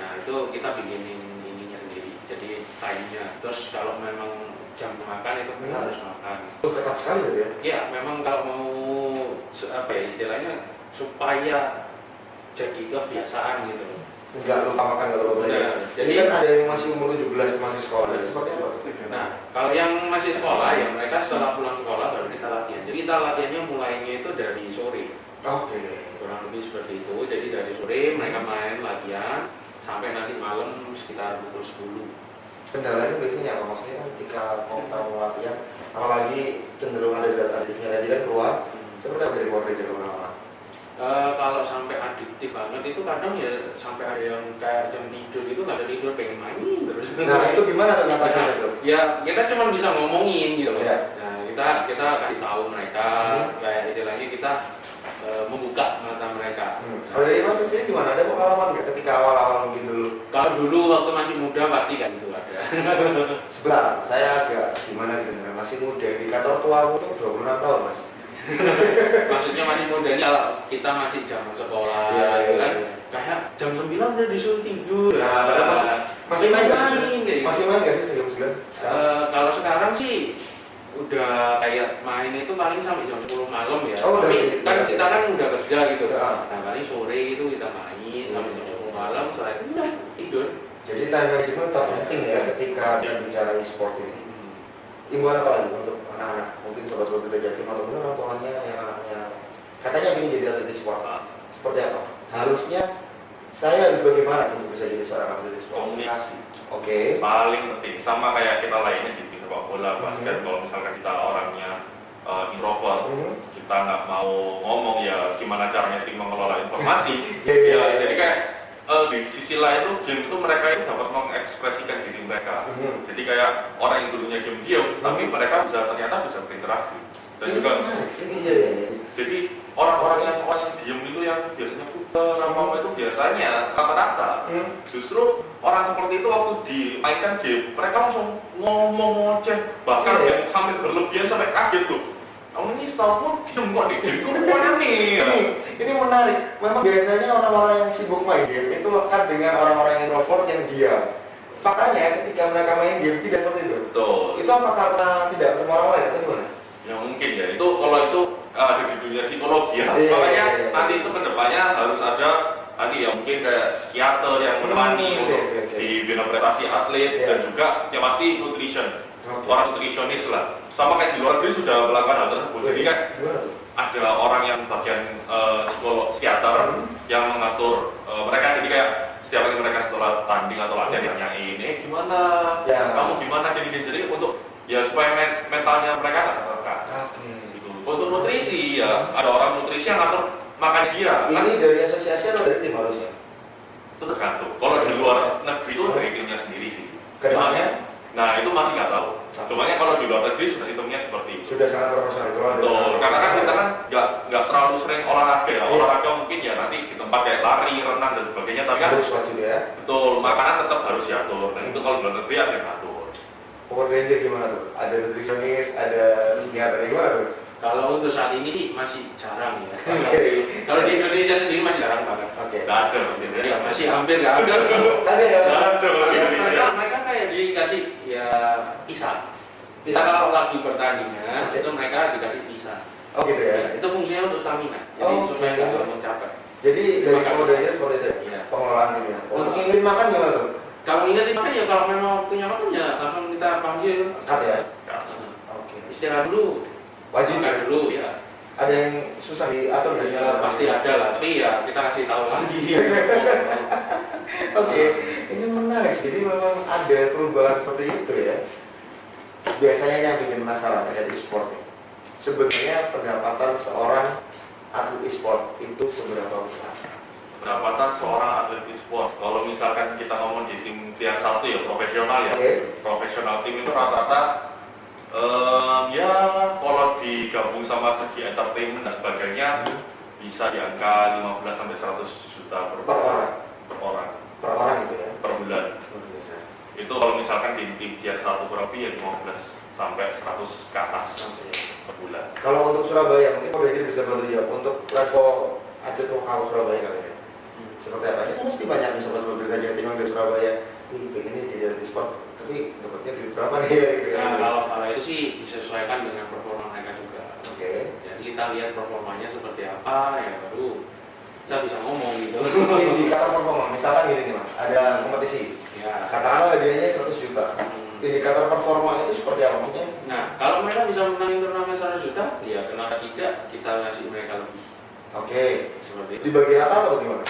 Nah itu kita bikinin ininya sendiri. Jadi time-nya. Terus kalau memang jam makan itu kita harus makan. Itu ketat sekali gitu ya? Iya, memang kalau mau istilahnya supaya jadi kebiasaan gitu. Nggak lupa makan, nggak lupa belajar. Jadi kan ada yang masih umur 17 masih sekolah, jadi seperti apa? Nah, kalau yang masih sekolah ya mereka setelah pulang sekolah baru kita latihan. Jadi kita latihannya mulainya itu dari sore. Kurang lebih seperti itu. Jadi dari sore mereka main latihan sampai nanti malam sekitar pukul 10. Kendalanya biasanya apa? Maksudnya kan ketika mau tahu latihan, apalagi cenderung ada zat adiktifnya tadi kan keluar, seperti apa dari keluarga dari lama? Kalau sampai adiktif banget itu kadang ya sampai ada yang kayak jam tidur itu nggak ada tidur pengen main terus. Nah itu gimana tuh ngatasinnya itu? Ya kita cuma bisa ngomongin gitu loh. Nah kita kasih tahu mereka kayak istilahnya kita membuka mata mereka. Kalau dari Mas sendiri gimana? Ada pengalaman nggak ketika awal-awal mungkin dulu? Kalau dulu waktu masih muda pasti kan itu ada. Sebentar, saya agak gimana gitu, masih muda. Indikator tua itu 26 tahun Mas. Maksudnya masih muda ini kalau kita masih zaman sekolah kan kayak jam 9 udah disuruh tidur. Masih main nggak sih? Masih main nggak sih jam 9? Kalau sekarang sih udah kayak main itu paling sampai jam 10 malam ya. Tapi kan kita kan udah kerja gitu. Nah paling sore itu kita main sampai jam 10 malam, setelah itu udah tidur. Jadi time management tetap penting ya ketika bicara e-sport ini. Imbauan apa lagi untuk anak-anak, mungkin sobat-sobat Berita Jatim atau mungkin orang tuanya yang anaknya katanya ingin jadi atlet e-sport, seperti apa? Harusnya Saya harus bagaimana untuk bisa jadi seorang atlet e-sport? Komunikasi Oke. paling penting, sama kayak kita lainnya di sepak bola, basket. Kalau misalkan kita orangnya introvert, kita nggak mau ngomong, ya gimana caranya tim mengelola informasi. Ya, jadi kayak di sisi lain tuh game itu mereka itu dapat mengekspresikan diri mereka. Jadi kayak orang yang dulunya diam-diam, tapi mereka ternyata bisa berinteraksi. Dan juga jadi orang yang diem itu yang biasanya putar apa itu biasanya rata-rata justru orang seperti itu waktu dimainkan game mereka langsung ngomong ngoceh, bahkan yang sampai berlebihan sampai kaget tuh. Kamu ini setahu pun diem kok di game mana nih? Ini menarik. Memang biasanya orang-orang yang sibuk main game itu lekat dengan orang-orang yang introvert yang diam. Faktanya ketika mereka main game tidak seperti itu. Betul. Itu apa karena tidak ketemu orang lain atau gimana? Ya mungkin ya, itu kalau itu ada di dunia psikologi ya. Makanya nanti itu kedepannya harus ada nanti ya mungkin kayak psikiater yang menemani untuk di bina prestasi atlet dan juga yang pasti nutrition, orang nutrisionis lah. Sama kayak di luar negeri sudah melakukan hal tersebut. Jadi kan ada orang yang bagian psikolog, psikiater yang mengatur mereka, jadi kayak setiap kali mereka setelah tanding atau latihan ditanyain, gimana, kamu gimana, jadi untuk ya supaya mentalnya mereka nggak tertekan. Gitu. Untuk nutrisi ya ada orang nutrisi yang ngatur makan dia. Ini kan? Dari asosiasi atau dari tim harusnya? Itu tergantung. Kalau di luar negeri itu dari timnya sendiri sih. Kedepannya? Nah itu masih nggak tahu. Cumanya kalau di luar negeri sudah sistemnya seperti itu. Sudah sangat profesional. Betul. Karena kan kita kan nggak terlalu sering olahraga ya. Olahraga mungkin ya nanti di tempat kayak lari, renang dan sebagainya. Tapi kan harus wajib ya. Betul. Makanan tetap harus diatur. Dan itu kalau di luar negeri ada yang atur. Power Ranger gimana tuh? Ada nutrisionis, ada psikiater, gimana tuh? Kalau untuk saat ini sih masih jarang ya. Kalau di Indonesia sendiri masih jarang banget. Nggak ada masih. Ya, masih hampir nggak ada. Ada ya? Nggak ada di Indonesia. Mereka kayak dikasih ya pisah. Bisa kalau lagi pertandingan itu mereka dikasih pisah. Oh gitu ya? Itu fungsinya untuk stamina. Jadi supaya nggak gampang capek. Jadi dari Power Ranger seperti itu ya? Pengelolaan timnya. Untuk ingin makan gimana tuh? Kalau ingat makan ya kalau memang waktunya makan ya langsung kita panggil. Cut ya? Oke. Istirahat dulu. Wajib makan dulu ya. Ada yang susah diatur nggak sih? Ya, pasti ada lah. Tapi ya kita kasih tahu lagi. Oke, ini menarik sih. Jadi memang ada perubahan seperti itu ya. Biasanya yang bikin penasaran terkait e-sport. Sebenarnya pendapatan seorang atlet e-sport itu seberapa besar? Pendapatan seorang atlet e-sport, kalau misalkan kita ngomong di tim tier 1 ya profesional ya, profesional tim itu rata-rata ya kalau digabung sama segi entertainment dan sebagainya bisa di angka 15 sampai 100 juta per orang. Per orang gitu ya? Per bulan. Itu kalau misalkan di tim tier 1 kurang lebih ya 15 sampai 100 ke atas per bulan. Kalau untuk Surabaya mungkin Power Ranger bisa bantu jawab untuk level atlet lokal Surabaya kali ya. Seperti apa? Itu mesti banyak nih sobat-sobat berita Jawa Timur dari Surabaya. Ini jadi atlet e-sport, tapi dapatnya duit berapa nih? Nah, kalau itu sih disesuaikan dengan performa mereka juga. Oke. Jadi kita lihat performanya seperti apa, ya baru kita bisa ngomong gitu. Indikator performa, misalkan gini nih mas, ada kompetisi. Ya. Katakanlah hadiahnya 100 juta. Indikator performa itu seperti apa maksudnya? Nah, kalau mereka bisa menang turnamen 100 juta, ya kenapa tidak kita ngasih mereka lebih. Oke. Seperti itu. Di bagian rata atau gimana?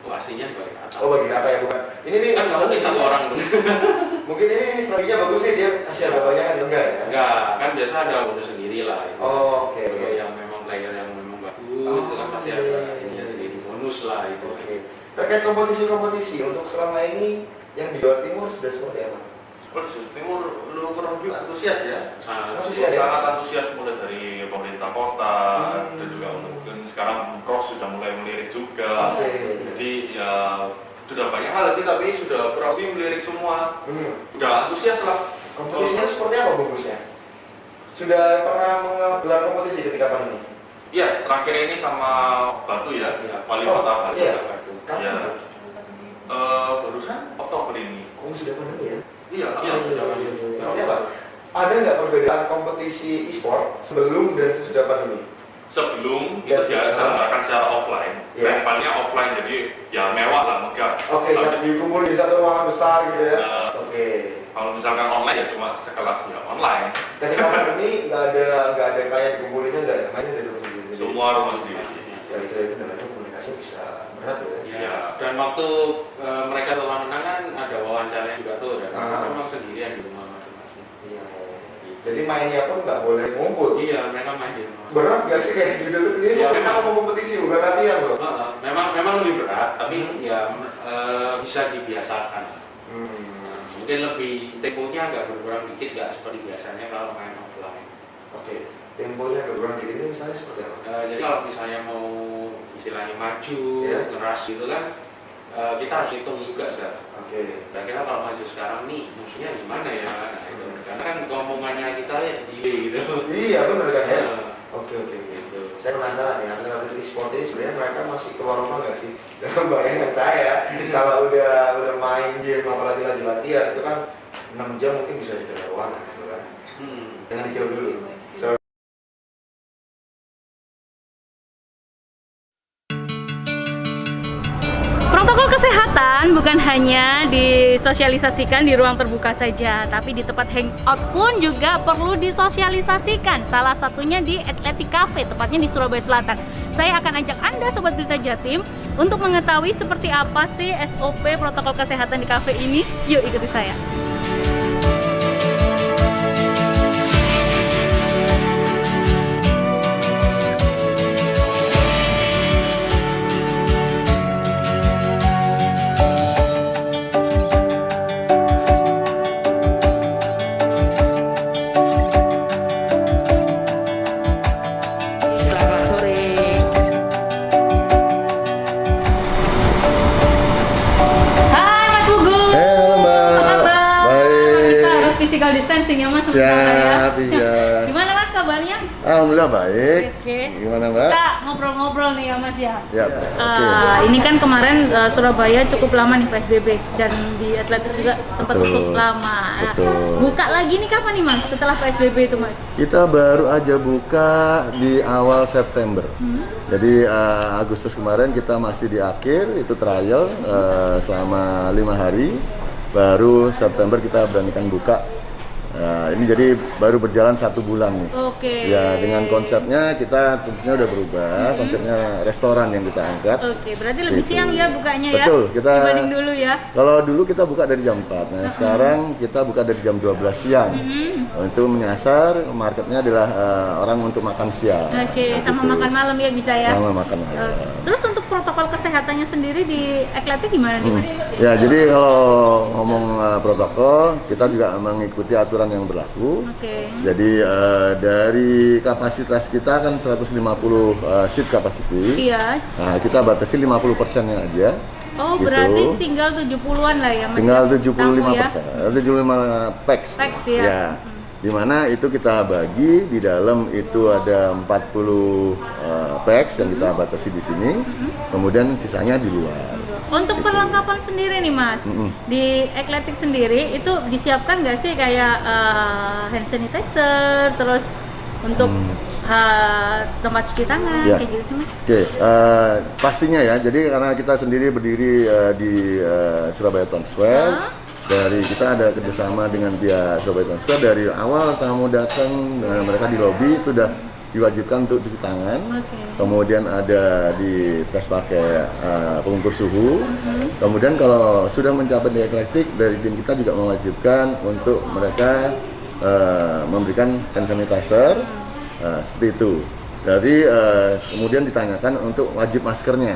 Pastinya di bagian atas. Oh bagian rata ya bukan? Ini nih Kan nggak mungkin satu orang dulu. Mungkin ini strateginya bagus nih, dia kasih ada banyak kan enggak ya? Enggak, kan biasa ada bonus sendiri lah. Itu. Oh, oke. Kalau yang memang player yang memang bagus, itu kan pasti ada ininya sendiri bonus lah itu. Oke. Terkait kompetisi-kompetisi untuk selama ini yang di Jawa Timur sudah seperti apa? Di Jawa Timur lu kurang lebih antusias ya. Sangat antusias mulai dari pemerintah kota dan juga mungkin sekarang Prof sudah mulai melirik juga. Jadi ya sudah banyak hal sih tapi sudah kurang lebih melirik semua. Udah antusias lah. Kompetisinya seperti apa bagusnya? Sudah pernah menggelar kompetisi ketika pandemi? Iya, terakhir ini sama Batu ya, wali kota Batu. Iya. Ya. Barusan Oktober ini. Oh sudah pandemi ya? Iya. Seperti apa? Ada nggak perbedaan kompetisi e-sport sebelum dan sesudah pandemi? Sebelum itu dilaksanakan secara offline, levelnya offline jadi ya mewah lah, megah. Oke, dikumpul di satu ruangan besar gitu ya? Oke. Kalau misalkan online ya cuma sekelas ya online. Ketika pandemi nggak ada kayak dikumpulinnya nggak ya? Mainnya dari rumah sendiri. Semua rumah sendiri. Ya itu namanya komunikasi bisa berat ya. Ya, dan waktu mereka telah menang kan ada wawancara juga tuh, dan memang sendirian di rumah masing-masing. Iya. Jadi mainnya pun nggak boleh ngumpul. Iya, mereka main di rumah. Berat nggak sih kayak gitu tuh? Ini Ya, kita mau kompetisi bukan latihan loh. Memang lebih berat, tapi ya bisa dibiasakan. Mungkin lebih temponya agak berkurang dikit, nggak seperti biasanya kalau main offline. Oke, temponya agak kurang dikit ini misalnya seperti apa? Jadi kalau misalnya mau istilahnya maju, ngeras gitu kan, kita harus hitung juga sekarang. Oke. Kira-kira kalau maju sekarang nih, musuhnya gimana ya? Nah, itu. Karena kan ngomongannya kita ya delay gitu. Iya benar kan ya. Oke gitu. Saya penasaran ya, atlet e-sport ini sebenarnya mereka masih keluar rumah nggak sih? Dalam bayangan saya, kalau udah main game apalagi lagi latihan itu kan 6 jam mungkin bisa di ruangan gitu kan. Jangan dijauh dulu. Protokol kesehatan bukan hanya disosialisasikan di ruang terbuka saja, tapi di tempat hangout pun juga perlu disosialisasikan. Salah satunya di Athletic Cafe, tepatnya di Surabaya Selatan. Saya akan ajak Anda Sobat Berita Jatim untuk mengetahui seperti apa sih SOP protokol kesehatan di cafe ini. Yuk ikuti saya. Physical distancing ya Mas. Siap, iya. Gimana Mas kabarnya? Alhamdulillah baik. Oke. Gimana Mbak? Kita ngobrol-ngobrol nih ya Mas ya. Ya. Ini kan kemarin Surabaya cukup lama nih PSBB dan di Atletik juga sempat tutup lama. Betul. Buka lagi nih kapan nih Mas setelah PSBB itu Mas? Kita baru aja buka di awal September. Jadi Agustus kemarin kita masih di akhir itu trial selama 5 hari. Baru September kita beranikan buka. Ini jadi baru berjalan 1 bulan nih. Oke. Ya dengan konsepnya kita tentunya udah berubah. Konsepnya restoran yang kita angkat. Oke, berarti lebih Gitu. siang ya bukanya ya. Betul, kita dibanding dulu ya. Kalau dulu kita buka dari jam 4. Nah, sekarang kita buka dari jam 12 siang. Itu menyasar marketnya adalah orang untuk makan siang. Oke, sama Gitu. makan malam ya bisa ya. Sama makan malam. Terus untuk protokol kesehatannya sendiri di Atletik gimana nih Mas? Ya, jadi kalau ngomong protokol, kita juga mengikuti aturan yang berlaku. Oke. Jadi dari kapasitas kita kan 150 seat capacity. Iya. Nah, kita batasi 50%-nya aja. Oh, Gitu. berarti tinggal 70-an lah ya Mas? Tinggal ya? 75%. Tamu ya? 75 pax. Pax ya. Dimana itu kita bagi di dalam itu ada 40 pax yang kita batasi di sini. Kemudian sisanya di luar. Untuk perlengkapan sendiri nih Mas, di Atletik sendiri itu disiapkan nggak sih kayak hand sanitizer, terus untuk tempat cuci tangan, Ya. kayak gitu sih Mas? Oke, pastinya ya. Jadi karena kita sendiri berdiri di Surabaya Town Square, dari kita ada kerjasama dengan pihak Surabaya Town Square. Dari awal tamu datang, mereka di lobi itu udah diwajibkan untuk cuci tangan. Kemudian ada di tes pakai pengukur suhu. Kemudian kalau sudah mencapai di Atletik, dari tim kita juga mewajibkan untuk mereka memberikan hand sanitizer. Seperti itu. Dari kemudian ditanyakan untuk wajib maskernya,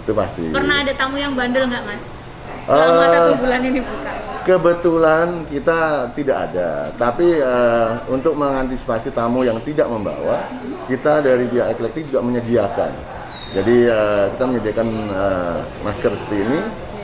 itu pasti. Pernah ada tamu yang bandel nggak Mas? Selama 1 bulan ini buka. Kebetulan kita tidak ada, tapi untuk mengantisipasi tamu yang tidak membawa, kita dari pihak Atletik juga menyediakan. Jadi kita menyediakan masker seperti ini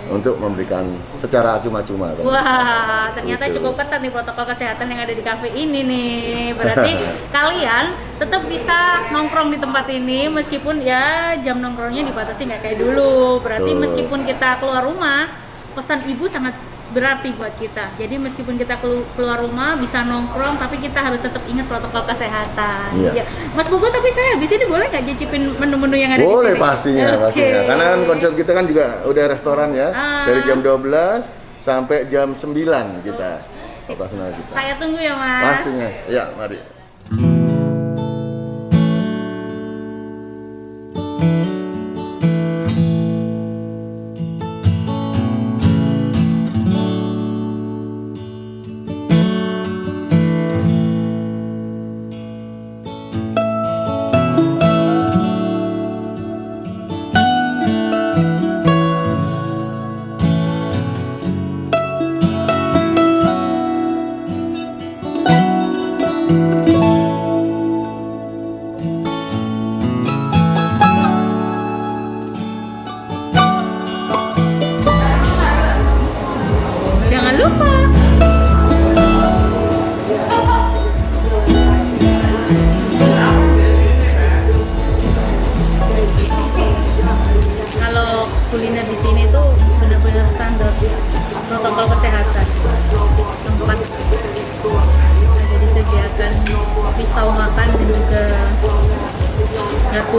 untuk memberikan secara cuma-cuma. Wah, ternyata Gitu. cukup ketat nih protokol kesehatan yang ada di cafe ini nih. Berarti kalian tetap bisa nongkrong di tempat ini meskipun ya jam nongkrongnya dibatasi nggak kayak dulu. Berarti Betul. meskipun kita keluar rumah, pesan ibu sangat berarti buat kita. Jadi meskipun kita keluar rumah bisa nongkrong, tapi kita harus tetap ingat protokol kesehatan. Iya. Ya. Mas Pugu, tapi saya habis ini boleh nggak cicipin menu-menu yang ada Boleh di sini? pastinya, Oke. pastinya. Karena kan konsep kita kan juga udah restoran ya, dari jam 12 sampai jam 9 kita operasional kita. Saya tunggu ya Mas. Pastinya, ya mari.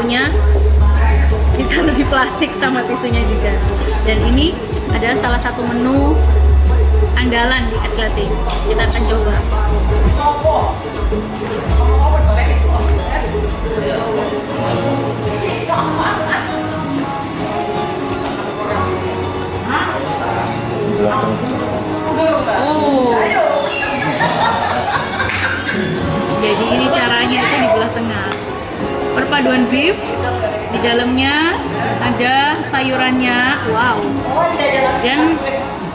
tisunya ditaruh di plastik sama tisunya juga. Dan ini adalah salah satu menu andalan di Athletic. Kita akan coba. Oh. Jadi ini caranya itu di belah tengah. Perpaduan beef, di dalamnya ada sayurannya, wow. Dan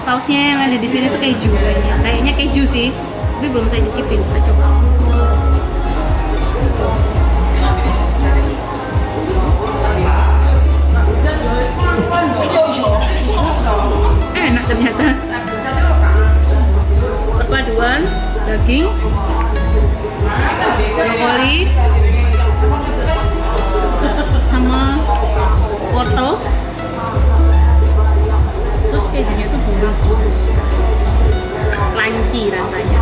sausnya yang ada di sini tuh keju kayaknya keju sih, tapi belum saya cicipin. Kita coba. Enak ternyata. Perpaduan daging, brokoli, sama wortel, terus kejunya tuh gurih, crunchy rasanya.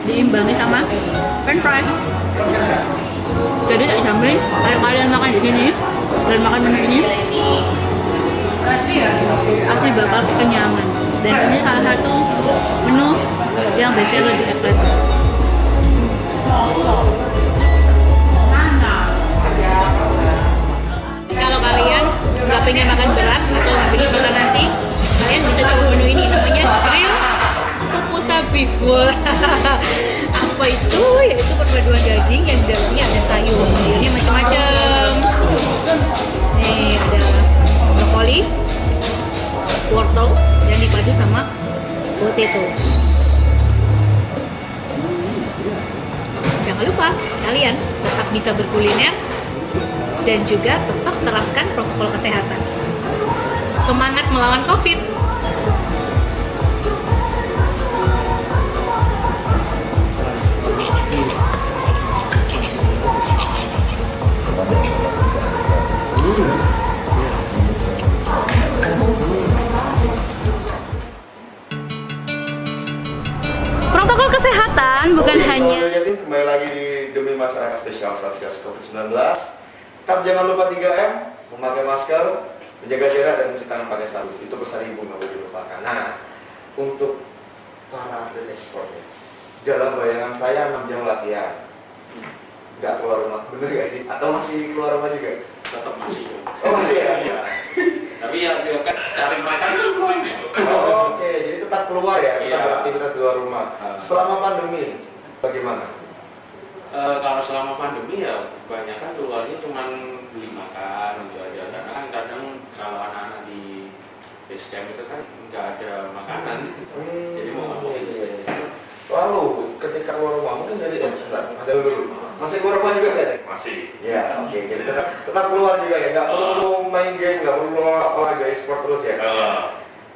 Diimbangi sama french fry. Jadi tak jamin kalau kalian makan di sini dan makan menu ini pasti bakal kekenyangan. Dan ini salah satu menu yang bestseller di Athletic. Kalau kalian nggak pengen makan berat atau nggak pengen makan nasi, kalian bisa coba menu ini, namanya grill pupusa beef. Apa itu? Yaitu perpaduan daging yang di dalamnya ada sayur. Sayurnya macam-macam. Nih ada brokoli, wortel, dan dipadu sama potatoes. Jangan lupa kalian tetap bisa berkuliner dan juga tetap terapkan protokol kesehatan. Semangat melawan COVID! Protokol kesehatan bukan hanya kembali lagi di Demi Masyarakat Spesial Satgas COVID-19. Tetap jangan lupa 3M, memakai masker, menjaga jarak, dan mencuci tangan pakai sabun. Itu pesan ibu, nggak boleh dilupakan. Nah, untuk para atlet e-sport, dalam bayangan saya 6 jam latihan, nggak keluar rumah, bener nggak sih? Atau masih keluar rumah juga? Tetap masih. Oh masih ya? Iya. Tapi ya kan cari makan semua gitu. Oh, oke, jadi tetap keluar ya, tetap Iya. beraktivitas di luar rumah. Selama pandemi, bagaimana? Kalau selama pandemi ya kebanyakan keluarnya cuma beli makan gitu aja. Karena kan kadang kalau anak-anak di base camp itu kan nggak ada makanan. Jadi mau ngapain? Lalu ketika keluar rumah mungkin dari ada dulu. Masih keluar rumah juga kan? Masih. Ya, oke. Jadi tetap keluar juga ya. Nggak perlu main game, nggak perlu olahraga e-sport terus ya.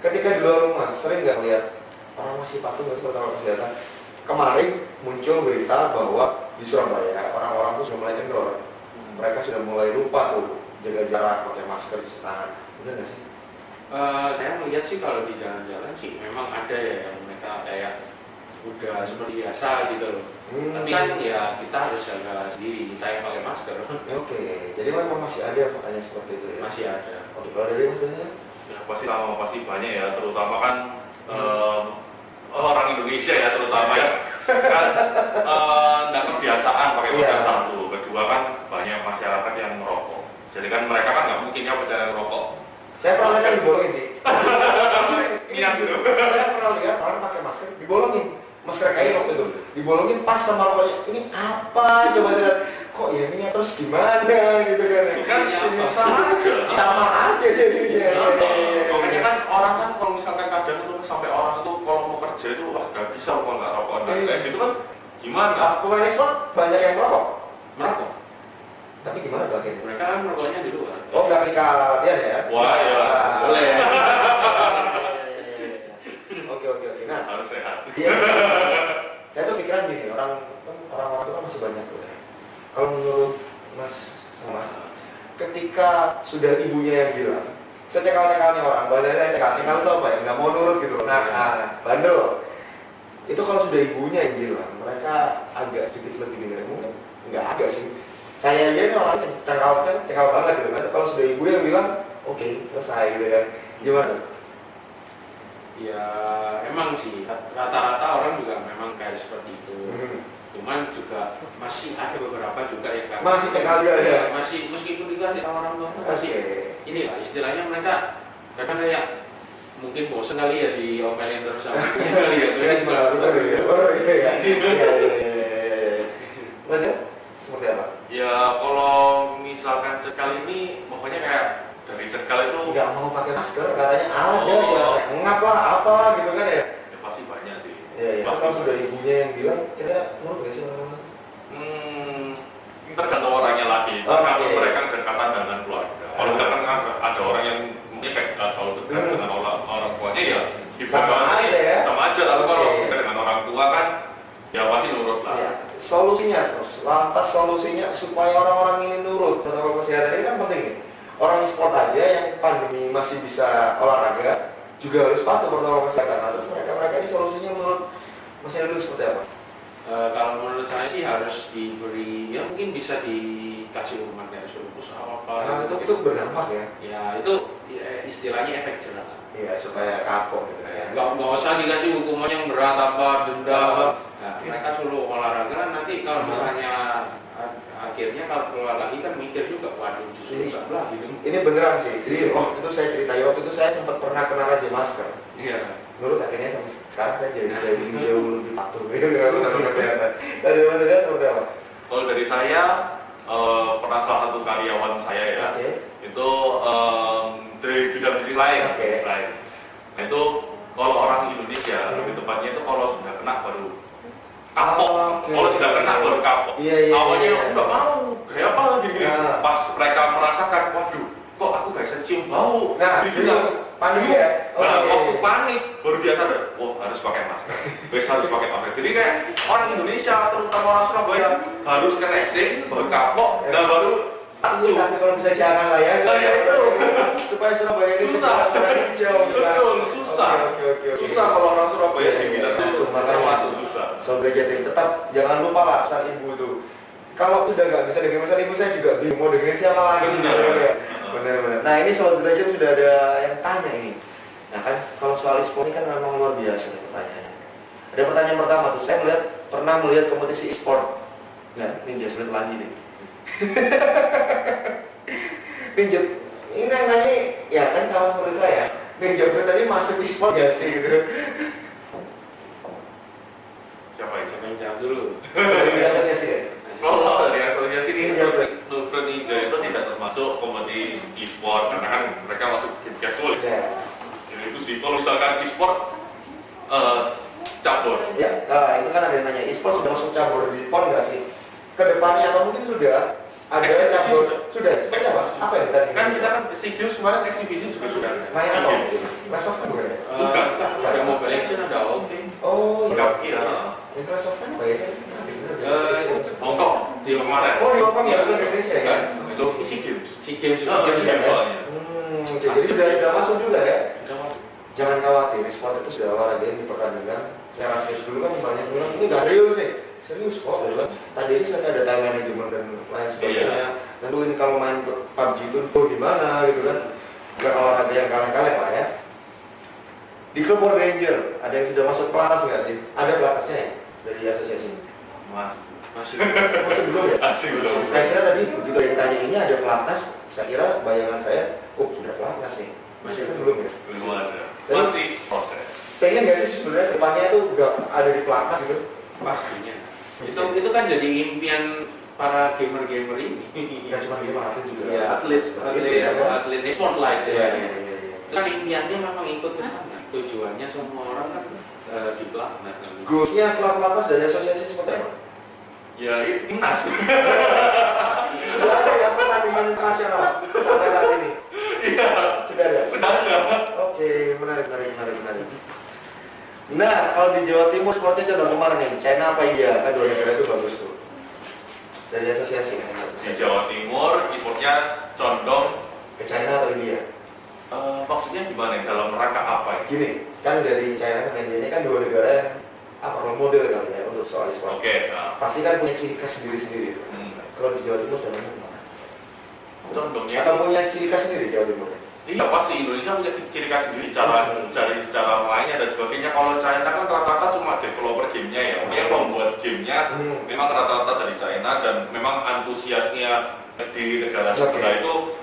Ketika di luar rumah sering nggak lihat orang masih patuh nggak protokol kesehatan? Kemarin muncul berita bahwa di Surabaya orang-orang tuh sudah mulai kendor. Mereka sudah mulai lupa tuh jaga jarak, pakai masker, cuci tangan. Benar nggak sih? Saya melihat sih kalau di jalan-jalan sih memang ada ya yang mereka kayak udah seperti biasa gitu loh. Tapi kan ya kita harus jaga sendiri, kita yang pakai masker. Oke, jadi memang masih ada makanya seperti itu ya? Masih ada. Oke, kalau dari maksudnya? Ya, pasti banyak ya, terutama kan orang Indonesia ya terutama ya kan nggak kebiasaan pakai masker. Satu, kedua kan banyak masyarakat yang merokok. Jadi kan mereka kan nggak mungkin ya perjalanan merokok. Saya pernah lihat dibolongin sih. Niat dulu. Saya pernah lihat orang pakai masker dibolongin, masker kain waktu itu dibolongin pas sama rokoknya. Ini apa? Coba saya lihat. Kok ya ini terus gimana gitu kan? Kan ya sama aja. Sama aja jadinya. Makanya kan orang kan kalau misalkan kadang itu sampai orang itu kalau mau kerja itu wah nggak bisa kalau nggak rokok. Nah, kayak gitu kan gimana? Pemain e-sport banyak yang merokok. Merokok. Tapi gimana tuh akhirnya? Mereka kan merokoknya di luar. Oh, nggak ketika latihan ya? Wah ya Boleh. Oke. Nah, harus sehat. iya. orang-orang itu kan masih banyak tuh. Kalau menurut Mas sama Mas, ketika sudah ibunya yang bilang, secekal-cekalnya orang, bahasanya cekal itu apa ya? Nggak mau nurut gitu. Nah, bandel. Itu kalau sudah ibunya yang bilang, mereka agak sedikit lebih dengerin, mungkin nggak agak sih. Saya aja ini orang cekal banget gitu kan. Kalau sudah ibu yang bilang, oke, selesai gitu kan. Gimana? Ya emang sih rata-rata orang juga memang kayak seperti itu. Cuman juga masih ada beberapa juga yang masih cekal juga ya. Masih meskipun dikasih orang tua masih ini lah istilahnya mereka kadang kayak mungkin bosen kali ya diomelin terus sama ibunya kali ya. Iya. Seperti apa? Ya kalau misalkan cekal ini pokoknya kayak dari cekal itu Nggak mau pakai masker, katanya ada ya ngap lah apa gitu kan ya. ya pasti banyak sih. Iya. Kalau sudah ibunya yang bilang, kira menurut gak sih orang-orang? Tergantung orangnya lagi. Kalau mereka berdekatan dengan keluarga. Kalau kadang ada orang yang mungkin kalau dekat dengan orang tuanya ya Sama aja ya. Sama aja. Tapi kalau kita dengan orang tua kan ya pasti nurut lah. Ya, solusinya terus, lantas solusinya supaya orang-orang ini nurut protokol kesehatan ini kan penting nih. Orang e-sport aja yang pandemi masih bisa olahraga juga harus patuh protokol kesehatan. Nah, terus mereka ini solusinya menurut Mas Hendro seperti apa? Kalau menurut saya sih harus diberi, ya mungkin bisa dikasih hukuman kayak suruh push apa. Nah, itu berdampak ya. Ya itu ya, istilahnya efek jerah. Iya, supaya kapok gitu ya. Nggak usah dikasih hukuman yang berat apa denda. Nah, mereka suruh olahraga nanti kalau misalnya akhirnya kalau keluar lagi kan mikir juga, waduh susah lah gitu. Ini beneran sih. Jadi waktu itu saya cerita, waktu itu saya sempat pernah kena razia masker. Iya. Menurut akhirnya sampai sekarang saya jadi jauh lebih patuh gitu dengan kesehatan. Dari mana dia seperti apa? Kalau dari saya pernah salah satu karyawan saya ya itu dari bidang bisnis lain. Nah itu kalau orang Indonesia lebih tepatnya itu kalau sudah kena baru kapok. Kalau sudah kena baru kapok. Awalnya nggak mau, kayak apa gini. Pas mereka merasakan, waduh, kok aku gak bisa cium bau. Nah, panik ya. Waktu panik baru biasa deh. Oh harus pakai masker. Harus pakai masker. Jadi kayak orang Indonesia terutama orang Surabaya harus kena baru kapok dan baru. Iya, tapi kalau bisa jangan lah ya. Supaya Surabaya ini susah. Hijau. Betul, susah. Susah kalau orang Surabaya itu termasuk susah. Sobat Jatim, tetap jangan lupa lah pesan ibu itu. Kalau sudah nggak bisa dengerin pesan ibu, saya juga bingung mau dengerin siapa lagi. Benar. Nah ini Sobat Jatim sudah ada yang tanya ini. Nah kan kalau soal e-sport ini kan memang luar biasa nih pertanyaannya. Ada pertanyaan pertama tuh, saya pernah melihat kompetisi e-sport. Nah, Ninja sulit lagi nih. Ninja, ini nanya ya kan sama seperti saya. Ninja tadi masuk e-sport ya sih gitu. Siapa yang jawab dulu? Dari asosiasi ya? Kalau dari asosiasi ini Nufret Ninja itu tidak termasuk kompetisi e-sport karena kan mereka masuk game casual. Jadi itu sih kalau misalkan e-sport cabur. Ya, itu kan ada yang nanya e-sport sudah masuk cabur di PON nggak sih? Kedepannya atau mungkin sudah ada cabur? Sudah. Seperti apa? Apa yang tadi? Kan kita kan SEA Games kemarin eksibisi juga sudah. Main apa? Microsoft kan bukan ya? Bukan. Ada Mobile Legends, ada OT. Oh iya. Iya. Microsoft kan apa ya? Hongkong di kemarin. Oh di Hongkong ya, bukan Indonesia ya? Itu SEA Games. SEA Games itu soalnya. Jadi sudah masuk juga ya? Jangan khawatir, e-sport itu sudah olahraga yang dipertandingkan. Saya rasa dulu kan banyak bilang ini nggak serius nih. Serius kok, tadi ini saya ada time management dan lain sebagainya. Tentu ini kalau main PUBG itu gimana gitu kan? Bukan olahraga yang kaleng-kaleng lah ya. Di klub Power Ranger ada yang sudah masuk pelatnas nggak sih? Ada pelatnasnya ya dari asosiasi? masih belum ya? Masih belum. Saya kira tadi begitu yang tanya ini ada pelatnas. Saya kira bayangan saya, sudah pelatnas nih. Masih belum ya? Belum ada. Masih proses. Pengen nggak sih sebenarnya depannya itu nggak ada di pelatnas gitu? pastinya. Itu kan jadi impian para gamer-gamer ini. Nggak cuma gamer, atlet juga. Ya, atlet e-sport lah Iya. Kan impiannya memang ikut ke sana. Tujuannya semua orang kan di pelatnas. Goalsnya setelah pelatnas dari asosiasi seperti apa? Ya itu timnas. Sudah ada yang pertandingan internasional sampai saat ini? Iya. Sudah ada? Benar nggak? Oke, menarik. Nah, kalau di Jawa Timur sportnya condong kemana nih? China apa India? Kan dua negara itu bagus tuh. Dari asosiasi kan? Di Jawa Timur e-sportnya condong Ke China atau India? maksudnya gimana? Dalam rangka apa ya? Gini, kan dari China dan India ini kan dua negara yang role model kali ya untuk soal e-sport. Oke, Pasti kan punya ciri khas sendiri-sendiri. Kalau di Jawa Timur condongnya kemana? condongnya Atau punya ciri khas sendiri Jawa Timur? iya pasti Indonesia punya ciri khas sendiri, cara mainnya dan sebagainya. Kalau China kan rata-rata cuma developer gamenya ya, yang membuat gamenya memang rata-rata dari China, dan memang antusiasnya di negara sebelah itu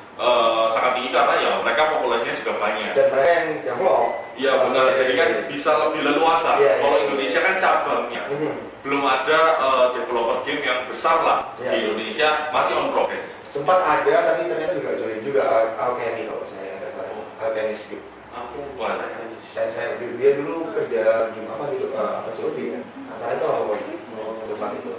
sangat tinggi karena ya mereka populasinya juga banyak. Dan mereka yang develop. Iya benar, jadi kan bisa lebih leluasa. Kalau Indonesia kan cabangnya belum ada developer game yang besar lah di Indonesia, masih on progress. Sempat ada, tapi ternyata juga join juga Alchemy kalau saya nggak salah. Alchemist gitu. Wah, Saya dia dulu kerja di apa gitu apa COD ya. Saya itu apa tempat itu.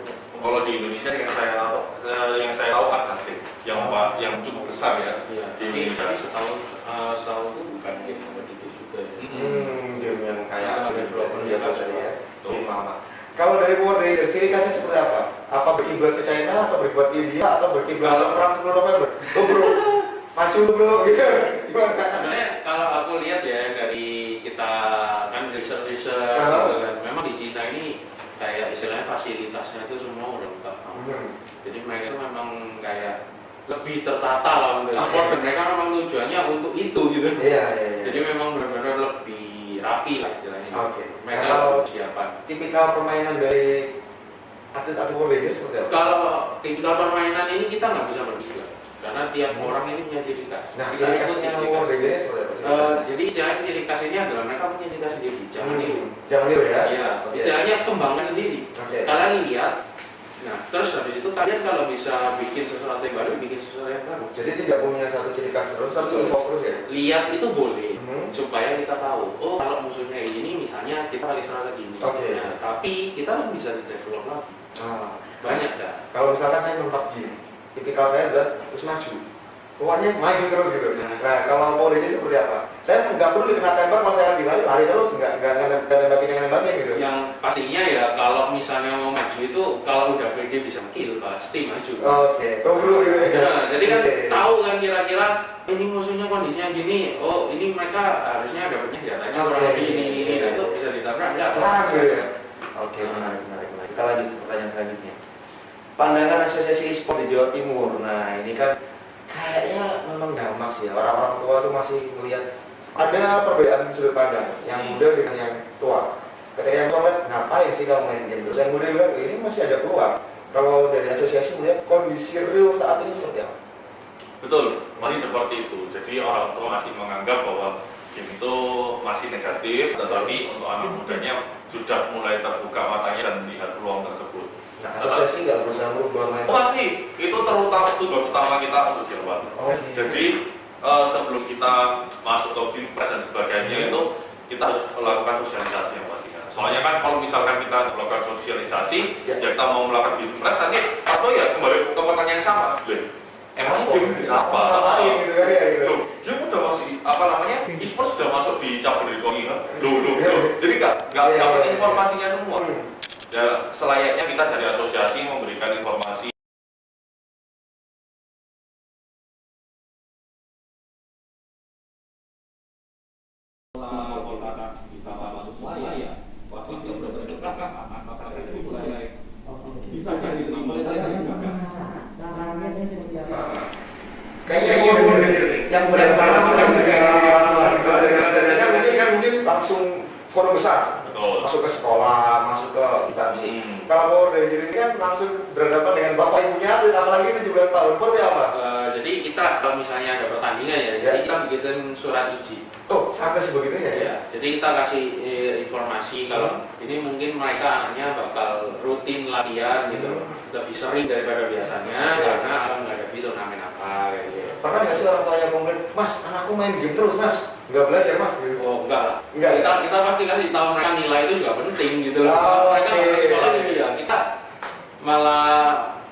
kalau di Indonesia yang saya tahu Atlantik yang cukup besar ya di Indonesia. Setahun itu bukan game kompetitif juga. Game yang kayak developer Java tadi ya. Lama. Kalau dari Power Ranger, ciri khasnya seperti apa? Apa berkiblat ke China atau berkiblat ke India atau berkiblat ke perang 10 November? Oh bro, maju bro, gitu. Gimana? Sebenarnya kalau aku lihat ya dari kita kan research gitu kan, memang di Cina ini kayak istilahnya fasilitasnya itu semua udah lengkap. Jadi mereka itu memang kayak lebih tertata lah untuk sport, dan mereka memang tujuannya untuk itu gitu. Iya. Jadi memang benar-benar lebih rapi lah istilahnya. Oke. Mereka Kalau persiapan. tipikal permainan dari atlet-atlet Power Ranger seperti apa? Kalau tipikal permainan ini kita nggak bisa berkiblat karena tiap orang ini punya ciri khas. Nah, Kita ciri ikut khasnya ciri Power khas. Ranger seperti apa? Jadi istilahnya ciri khas ini adalah mereka punya ciri khas sendiri. Jangan niru. Jangan niru ya? Iya. Istilahnya kembangkan sendiri. Oke. Kalian lihat. Nah, terus habis itu kalian kalau bisa bikin sesuatu yang baru, bikin sesuatu yang baru. Jadi tidak punya satu ciri khas terus, tapi evolve terus ya? Lihat itu boleh, supaya kita tahu. Oh, kalau musuhnya ini, misalnya kita pakai strategi ini. Oke. Nah, tapi kita bisa develop lagi. Banyak dah. Kalau misalkan saya main PUBG, tipikal saya adalah terus maju. Keluarnya maju terus gitu. Nah, kalau Power Ranger seperti apa? Saya nggak perlu dikena tembak, kalau saya lari terus, nggak nembakin yang nembakin gitu. Yang pastinya ya kalau misalnya mau maju itu kalau udah pede bisa kill pasti maju. Oke, bro gitu ya. Nah, jadi kan tahu kan kira-kira ini musuhnya kondisinya gini. Oh, ini mereka harusnya dapatnya senjatanya kurang lebih ini dan itu bisa ditabrak enggak? Serang gitu ya. Oke, menarik. Kita lanjut ke pertanyaan selanjutnya. Pandangan Asosiasi E-sport di Jawa Timur. Nah, ini kan kayaknya memang gampang sih ya. Orang-orang tua tuh masih melihat ada perbedaan sudut pandang yang muda dengan yang tua. Ketika yang tua lihat, ngapain sih kamu main game terus? Yang muda bilang, ini masih ada peluang. Kalau dari asosiasi melihat kondisi real saat ini seperti apa? Betul, masih seperti itu. Jadi orang tua masih menganggap bahwa game itu masih negatif, tetapi untuk anak mudanya sudah mulai terbuka matanya dan melihat peluang tersebut. Nah, asosiasi nggak berusaha merubah main? Pasti, itu terutama tujuan utama kita untuk dirawat. Jadi sebelum kita masuk ke Pilpres dan sebagainya itu kita harus melakukan sosialisasi yang pastinya. Soalnya kan kalau misalkan kita melakukan sosialisasi, ya kita mau melakukan Pilpres nanti atau ya kembali ke pertanyaan yang sama. Emangnya game bisa apa? Game udah masuk e-sport sudah masuk di cabur ekonomi kan? Jadi nggak dapat informasinya semua. Ya, selayaknya kita dari asosiasi memberikan informasi. Yang benar-benar mungkin langsung forum besar. Masuk ke sekolah, masuk ke instansi. Kalau Power Ranger ini kan langsung berhadapan dengan bapak ibunya, apalagi 17 tahun. Seperti apa? Jadi kita kalau misalnya ada pertandingan ya, jadi kita bikin surat izin. Oh, sampai sebegitunya ya? Jadi kita kasih informasi kalau ini mungkin mereka anaknya bakal rutin latihan gitu, lebih sering daripada biasanya karena akan menghadapi turnamen apa kayak gitu. Pernah nggak sih orang tua yang komplain, Mas, anakku main game terus, Mas, nggak belajar, Mas? Gitu. Oh, enggak lah. Enggak, kita pasti kasih tahu mereka nilai itu juga penting gitu loh. Mereka masuk sekolah gitu ya, kita malah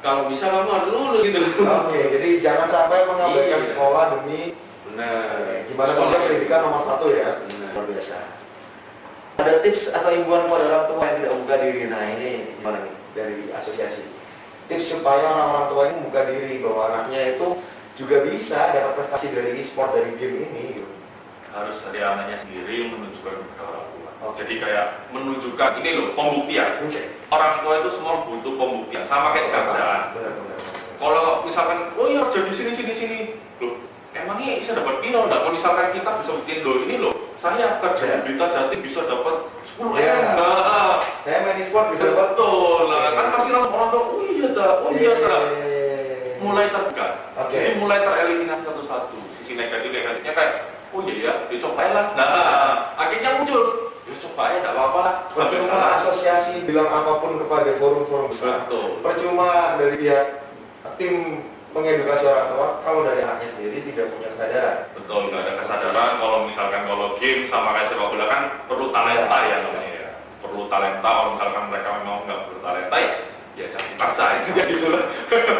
kalau bisa kamu harus lulus gitu. Oke, jadi jangan sampai mengabaikan sekolah demi benar. Gimana kalau pendidikan nomor 1 ya? Benar. Luar biasa. Ada tips atau imbauan kepada orang tua yang tidak membuka diri? Nah ini gimana nih dari asosiasi? Tips supaya orang-orang tua ini membuka diri bahwa anaknya itu juga bisa dapat prestasi dari e-sport, dari game ini gitu. Harus dari anaknya sendiri menunjukkan kepada orang tua. Jadi kayak menunjukkan ini loh pembuktian. Orang tua itu semua butuh pembuktian sama kayak kerjaan. Kalau misalkan oh iya kerja di sini loh, emangnya bisa dapat piro? Kalau misalkan kita bisa buktiin loh ini loh, saya kerja di Blitar Jatim bisa dapat 10 M. Saya main e-sport bisa dapat. Betul. Nah, kan pasti langsung orang tua, oh iya dah. Mulai terbuka. Jadi mulai tereliminasi satu-satu. Sisi negatifnya kayak oh iya ya, dicobain lah. Nah, akhirnya muncul. Ya cobain, enggak apa-apa lah. Percuma asosiasi bilang apapun kepada forum-forum besar. Betul. Percuma dari pihak tim mengedukasi orang tua kalau dari anaknya sendiri tidak punya kesadaran. Betul, nggak ada kesadaran. Kalau misalkan kalau game sama kayak sepak bola kan perlu talenta ya namanya ya. Perlu talenta. Kalau misalkan mereka memang nggak perlu talenta ya jangan dipaksain juga gitu lah.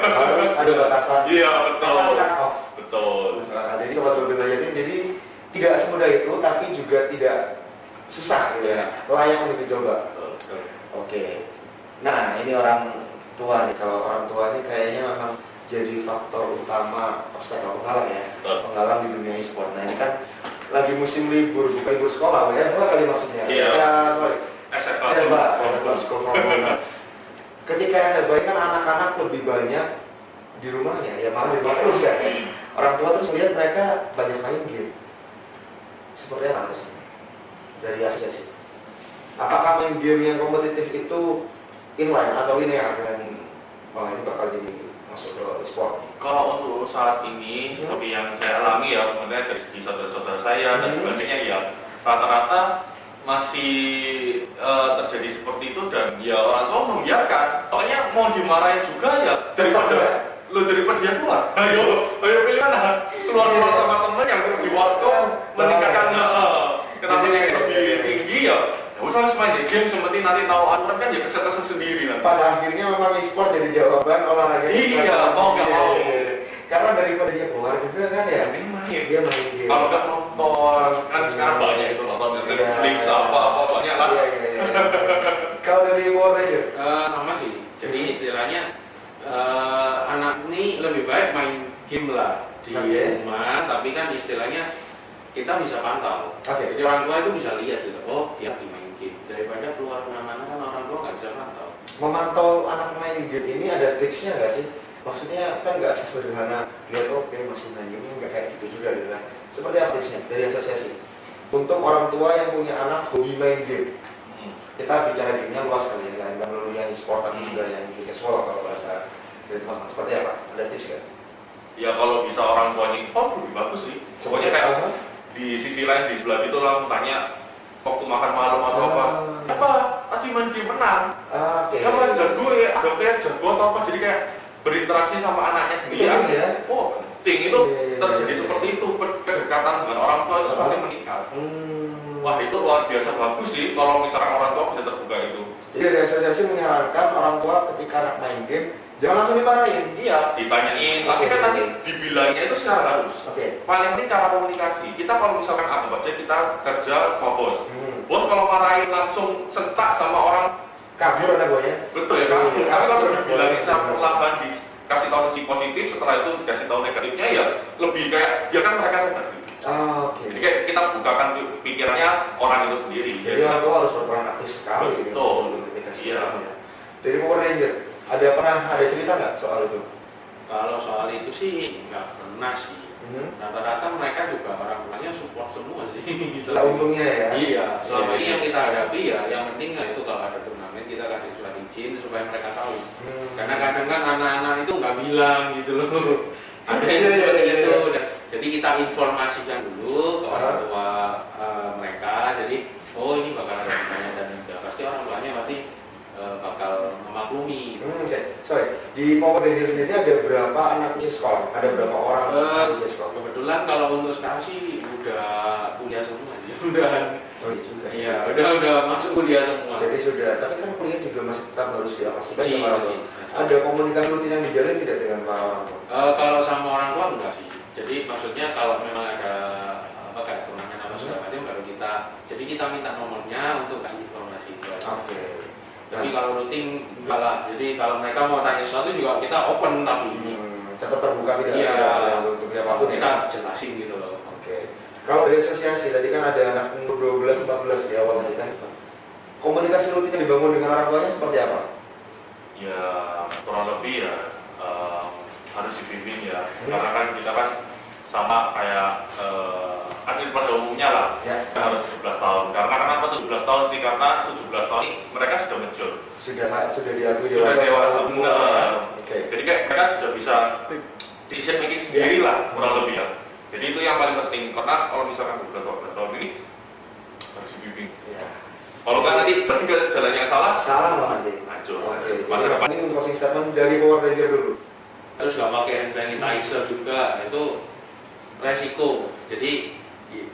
Harus ada batasan. Iya betul. Off. Betul. Jadi sobat Blitar Jatim, jadi tidak semudah itu, tapi juga tidak susah gitu ya. Layak untuk dicoba. Betul. Oke. Nah ini orang tua nih, kalau orang tua ini kayaknya memang jadi faktor utama obstacle penghalang ya, penghalang di dunia e-sport. Nah ini kan lagi musim libur, bukan libur sekolah, ya kali maksudnya. Iya. Ya, sorry. SMA. Ketika SMA kan anak-anak lebih banyak di rumahnya, ya malah di rumah terus ya. Orang tua terus melihat mereka banyak main game. Seperti apa sih dari asosiasi? Apakah main game yang kompetitif itu inline atau linear dengan ini bakal jadi masuk ke e-sport? Kalau untuk saat ini seperti yang saya alami ya, kemudian dari segi saudara-saudara saya dan sebagainya ya rata-rata masih terjadi seperti itu dan ya orang tua membiarkan. Soalnya mau dimarahin juga ya daripada dia keluar. Ayo pilih mana? Keluar sama temen yang di waktu meningkatkan ketampilan yang lebih tinggi ya. Misalnya main di game seperti nanti tahu aturan kan ya kesel-kesel sendiri lah. Pada akhirnya memang e-sport jadi jawaban olahraga. Iya, mau nggak mau. Karena daripada dia keluar juga kan ya. Dia main game. Kalau nggak nonton kan sekarang banyak itu nonton Netflix apa banyak lah. Kalau dari Power Ranger sama sih. Jadi istilahnya anak ini lebih baik main game lah di rumah, tapi kan istilahnya kita bisa pantau. Jadi orang tua itu bisa lihat gitu. Oh dia lagi main game. Daripada keluar kemana-mana kan orang tua nggak bisa pantau. Memantau anak main game ini ada tipsnya nggak sih? Maksudnya kan nggak sesederhana lihat oke masih main game, nggak kayak gitu juga gitu kan. Seperti apa tipsnya dari asosiasi? Untuk orang tua yang punya anak hobi main game, kita bicara gamenya luas kali ya, nggak melulu yang e-sport tapi juga yang casual kalau bahasa dari teman-teman. Seperti apa? Ada tips kan? Ya kalau bisa orang tuanya involve lebih bagus sih. Pokoknya kayak di sisi lain di sebelah itu langsung tanya waktu makan malam atau apa tadi main game menang kan jago ya ada kayak jago atau apa, jadi kayak berinteraksi sama anaknya sendiri oh penting itu terjadi seperti itu, kedekatan dengan orang tua itu seperti meningkat. Wah itu luar biasa bagus sih kalau misalkan orang tua bisa terbuka itu. Jadi dari asosiasi menyarankan orang tua ketika anak main game jangan langsung dimarahin. Iya, ditanyain. Tapi kan nanti dibilangnya itu secara halus. Paling penting cara komunikasi. Kita kalau misalkan anggap aja kita kerja sama bos. Bos kalau marahin langsung sentak sama orang kabur ada boya. Betul ya kabur. Tapi kalau dibilangin secara perlahan dikasih tahu sisi positif, setelah itu dikasih tahu negatifnya ya lebih kayak ya kan mereka sadar. Jadi kayak kita bukakan pikirannya orang itu sendiri. Jadi orang tua harus berperan aktif sekali. Betul. Iya. Dari Power Ranger ada cerita nggak soal itu? Kalau soal itu sih nggak pernah sih. Rata-rata mereka juga orang tuanya support semua sih. Untungnya ya. Iya. Selama ini yang kita hadapi ya, yang penting itu kalau ada turnamen kita kasih surat izin supaya mereka tahu. Karena kadang kan anak-anak itu nggak bilang gitu loh. Ada yang seperti itu. Jadi kita informasikan dulu ke orang tua mereka. Jadi oh ini bakal ada turnamennya dan ya, pasti orang tuanya pasti bakal memaklumi. Sorry, di Power Ranger sendiri ada berapa anak usia sekolah? Ada berapa orang anak usia sekolah? Kebetulan kalau untuk sekarang sih udah kuliah semua. Iya, udah masuk kuliah semua. Jadi sudah, tapi kan kuliah juga masih tetap harus diawasi sama orang tua. Ada komunikasi rutin yang dijalin tidak dengan para orang tua? Kalau sama orang tua enggak sih. Jadi maksudnya kalau memang ada kayak turnamen apa segala macam baru kita. Jadi kita minta nomornya kalau rutin enggak lah. Jadi kalau mereka mau tanya sesuatu juga kita open, tapi tetap terbuka tidak iya, ada untuk apapun kita ya. jelasin gitu loh. Oke. Kalau dari asosiasi tadi kan ada anak umur 12 14 di awal tadi kan. Komunikasi rutin yang dibangun dengan orang tuanya seperti apa? Ya kurang lebih ya harus dibimbing ya, karena kan kita kan sama kayak atlet pada umumnya lah, Ya. harus 17 tahun. Karena kenapa 17 tahun sih? Karena 17 tahun ini mereka sudah mature, Sudah diakui sudah dewasa semua. benar. Oke. Jadi kayak mereka sudah bisa decision making sendiri lah kurang lebih ya. Jadi itu yang paling penting, karena kalau misalkan 12 tahun ini harus dibimbing. Ya. Kalau nggak nanti jalan yang salah, Salah banget nih. hancur. Oke. Masa depan. Ini untuk closing statement dari Power Ranger dulu. Terus nggak pakai hand sanitizer juga, itu resiko. Jadi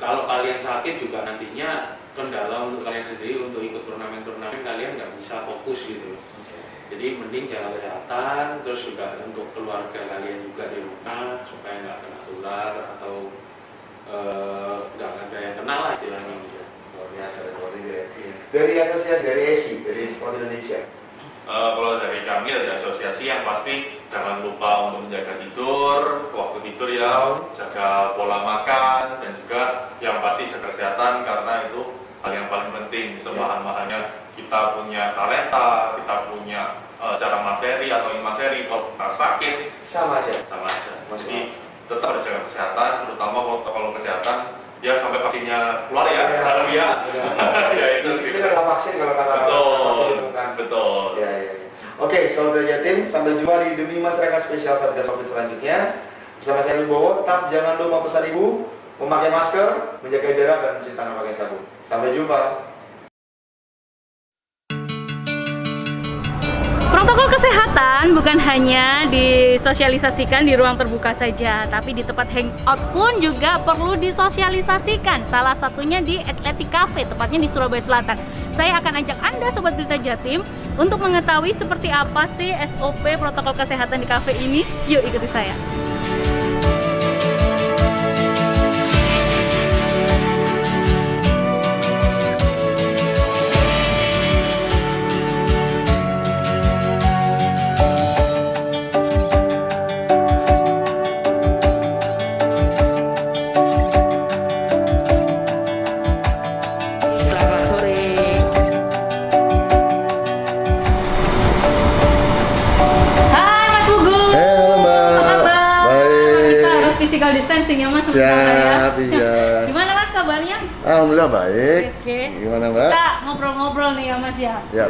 kalau kalian sakit juga nantinya kendala untuk kalian sendiri untuk ikut turnamen-turnamen, kalian nggak bisa fokus gitu. Jadi mending jaga kesehatan, terus juga untuk keluarga kalian juga di rumah supaya nggak kena tular atau nggak ada yang kena lah istilahnya gitu. Luar biasa dari Power Ranger ya. Dari asosiasi, dari ESI, dari Sport Indonesia. Kalau dari kami dari asosiasi yang pasti jangan lupa untuk menjaga tidur, waktu tidur ya, jaga pola makan, dan juga yang pasti jaga kesehatan, karena itu hal yang paling penting. Sebahan-bahannya kita punya talenta, kita punya secara materi atau imateri, kalau kita sakit Sama aja. sama aja. Jadi tetap harus jaga kesehatan, terutama protokol kesehatan ya sampai vaksinnya keluar ya. Ya, ya itu sih. Itu adalah vaksin kalau kata vaksin ditemukan. Betul. Ya. Oke, Sahabat Jatim, sampai jumpa di Demi Masyarakat Spesial Satgas Covid selanjutnya. Bersama saya Wibowo, tetap jangan lupa pesan ibu, memakai masker, menjaga jarak, dan mencuci tangan pakai sabun. Sampai jumpa. Protokol kesehatan bukan hanya disosialisasikan di ruang terbuka saja, tapi di tempat hangout pun juga perlu disosialisasikan. Salah satunya di Athletic Cafe, tepatnya di Surabaya Selatan. Saya akan ajak Anda Sobat Berita Jatim untuk mengetahui seperti apa sih SOP protokol kesehatan di cafe ini. Yuk ikuti saya. Selamat sore. Hai Mas Pugu. Halo Mbak. Apa kabar? Baik. Kita harus physical distancing ya Mas. Siap, iya. Gimana Mas kabarnya? Alhamdulillah baik. Oke. Gimana Mbak? Kita ngobrol-ngobrol nih ya Mas ya. Ya.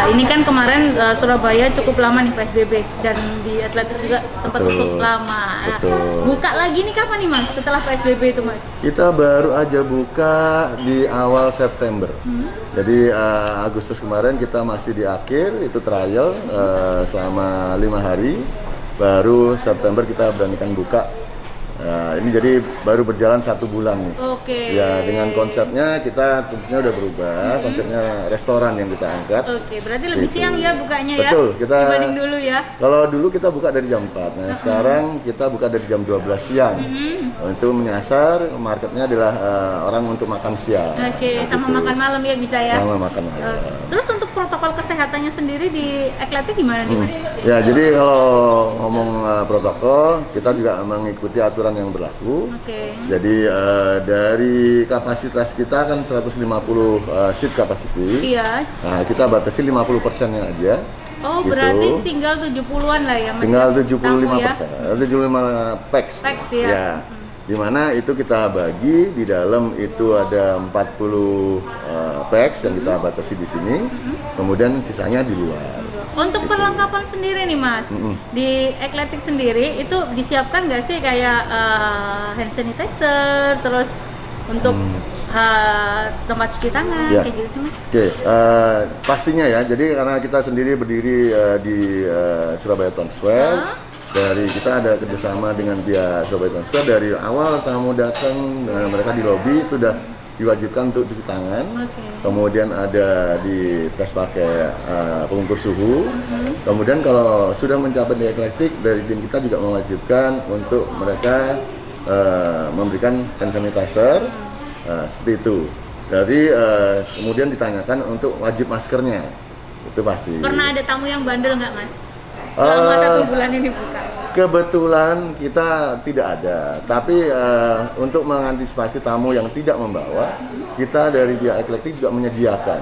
Ini kan kemarin Surabaya cukup lama nih PSBB, dan di Atletik juga sempat Betul. tutup lama. Nah, Betul. buka lagi nih kapan nih Mas setelah PSBB itu Mas? Kita baru aja buka di awal September. Jadi Agustus kemarin kita masih di akhir, itu trial selama 5 hari. Baru September kita beranikan buka. Ini jadi baru berjalan 1 bulan nih. Oke. Ya, dengan konsepnya kita tentunya udah berubah, konsepnya restoran yang kita angkat. Oke, berarti lebih Gitu. siang ya bukanya ya? Betul, kita dibanding dulu ya? Kalau dulu kita buka dari jam 4, nah sekarang kita buka dari jam 12 siang. Itu menyasar, marketnya adalah orang untuk makan siang. Oke, sama Gitu. makan malam ya bisa ya? Sama makan malam. Terus untuk protokol kesehatannya sendiri di Atletik gimana nih Mas? Ya, jadi kalau ngomong protokol, kita juga mengikuti aturan yang berlaku. Oke. Jadi dari kapasitas kita kan 150 seat capacity. Iya. Nah, kita batasi 50%-nya aja. Oh, Gitu. berarti tinggal 70-an lah ya Mas? Tinggal ya? 75%, Tamu ya? 75 packs. Packs ya. Dimana itu kita bagi, di dalam itu ada 40 packs yang kita batasi di sini, kemudian sisanya di luar. Untuk perlengkapan sendiri nih Mas, di Atletik sendiri itu disiapkan nggak sih kayak hand sanitizer, terus untuk tempat cuci tangan, Ya. kayak gitu sih Mas? Oke, pastinya ya. Jadi karena kita sendiri berdiri di Surabaya Town Square, dari kita ada kerjasama dengan pihak Surabaya Town Square. Dari awal tamu datang, mereka di lobi itu udah diwajibkan untuk cuci tangan. Kemudian ada di tes pakai pengukur suhu. Kemudian kalau sudah mencapai di Atletik, dari tim kita juga mewajibkan untuk mereka memberikan hand sanitizer. Seperti itu. Dari kemudian ditanyakan untuk wajib maskernya. Itu pasti. Pernah ada tamu yang bandel nggak, Mas? Selama 1 bulan ini buka. Kebetulan kita tidak ada, tapi untuk mengantisipasi tamu yang tidak membawa, kita dari pihak Eklektik juga menyediakan.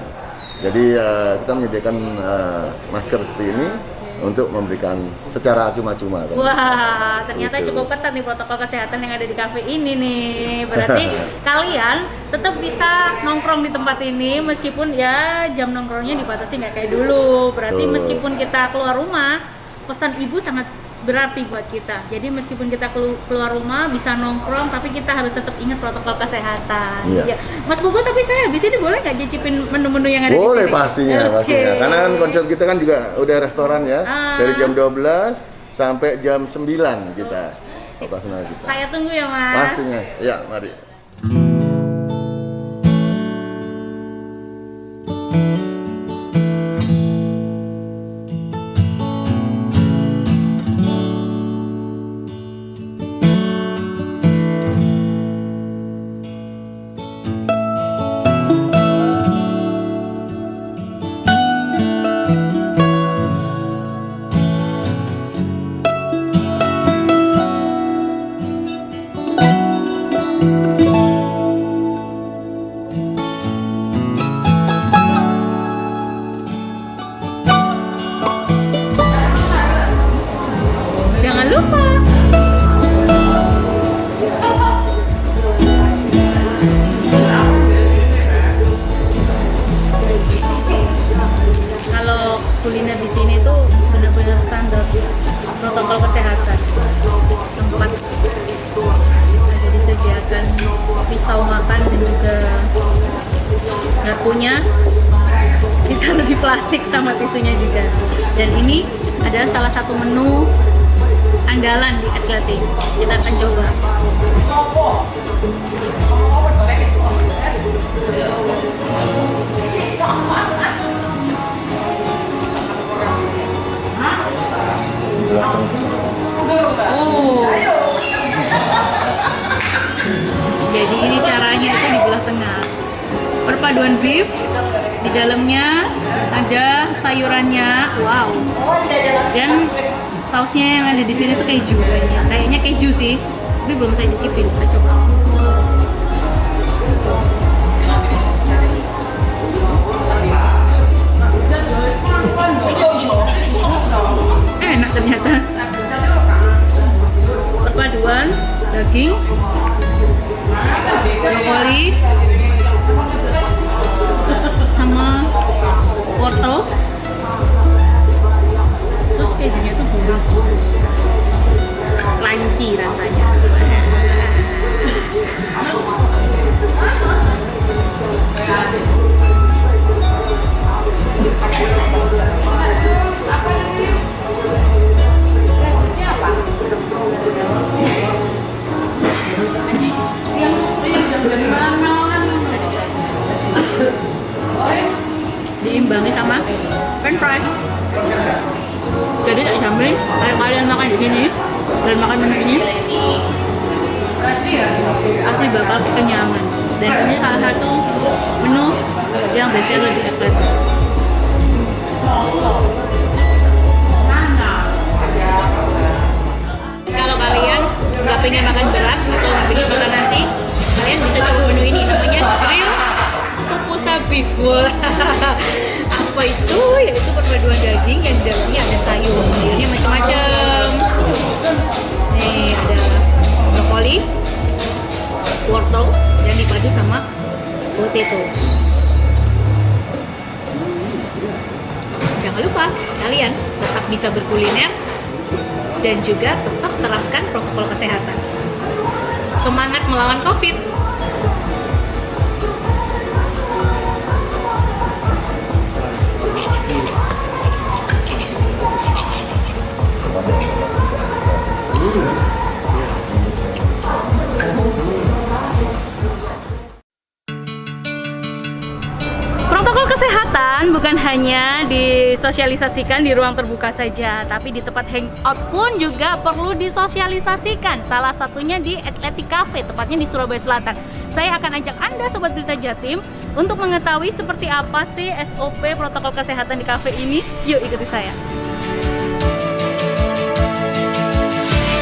Jadi kita menyediakan masker seperti ini untuk memberikan secara cuma-cuma. Wah, ternyata Gitu. cukup ketat nih protokol kesehatan yang ada di kafe ini nih. Berarti kalian tetap bisa nongkrong di tempat ini meskipun ya jam nongkrongnya dibatasi nggak kayak dulu. Berarti Betul. meskipun kita keluar rumah, pesan ibu sangat berarti buat kita. Jadi meskipun kita keluar rumah bisa nongkrong, tapi kita harus tetap ingat protokol kesehatan. Iya. Ya. Mas Bogo, tapi saya habis ini boleh nggak cicipin menu-menu yang ada Boleh di sini? pastinya, Oke. pastinya. Karena kan konsep kita kan juga udah restoran ya, dari jam 12 sampai jam 9 kita operasional kita. Saya tunggu ya, Mas. Pastinya, ya mari. Jangan lupa kalau kuliner di sini tuh benar-benar standar protokol kesehatan. Tempat ada disediakan pisau makan dan juga garpunya ditaruh di plastik sama tisunya juga. Dan ini adalah salah satu menu andalan di Eklektik. Kita akan coba. Oh. Jadi ini caranya itu di belah tengah. Perpaduan beef, di dalamnya ada sayurannya. Wow. Dan sausnya yang ada di sini tuh keju kayaknya keju sih, tapi belum saya cicipin. Kita coba. Enak ternyata. Perpaduan daging, brokoli, sama wortel. Terus kejunya tuh gurih, crunchy rasanya. Diimbangi sama french fry. Jadi tak jamin kalau kalian makan di sini dan makan menu ini pasti bakal kekenyangan. Dan ini salah satu menu yang bestseller di Eklektik. Kalau kalian nggak pengen makan berat atau nggak pengen makan nasi, kalian bisa coba menu ini, namanya grill pupusa beef. Apa itu? Yaitu perpaduan daging yang di dalamnya ada sayur. Sayurnya macam-macam. Nih ada brokoli, wortel yang dipadu sama potatoes. Jangan lupa kalian tetap bisa berkuliner dan juga tetap terapkan protokol kesehatan. Semangat melawan COVID! Protokol kesehatan bukan hanya disosialisasikan di ruang terbuka saja, tapi di tempat hangout pun juga perlu disosialisasikan. Salah satunya di Eklektik Cafe, tepatnya di Surabaya Selatan. Saya akan ajak Anda Sobat Berita Jatim untuk mengetahui seperti apa sih SOP protokol kesehatan di kafe ini. Yuk ikuti saya.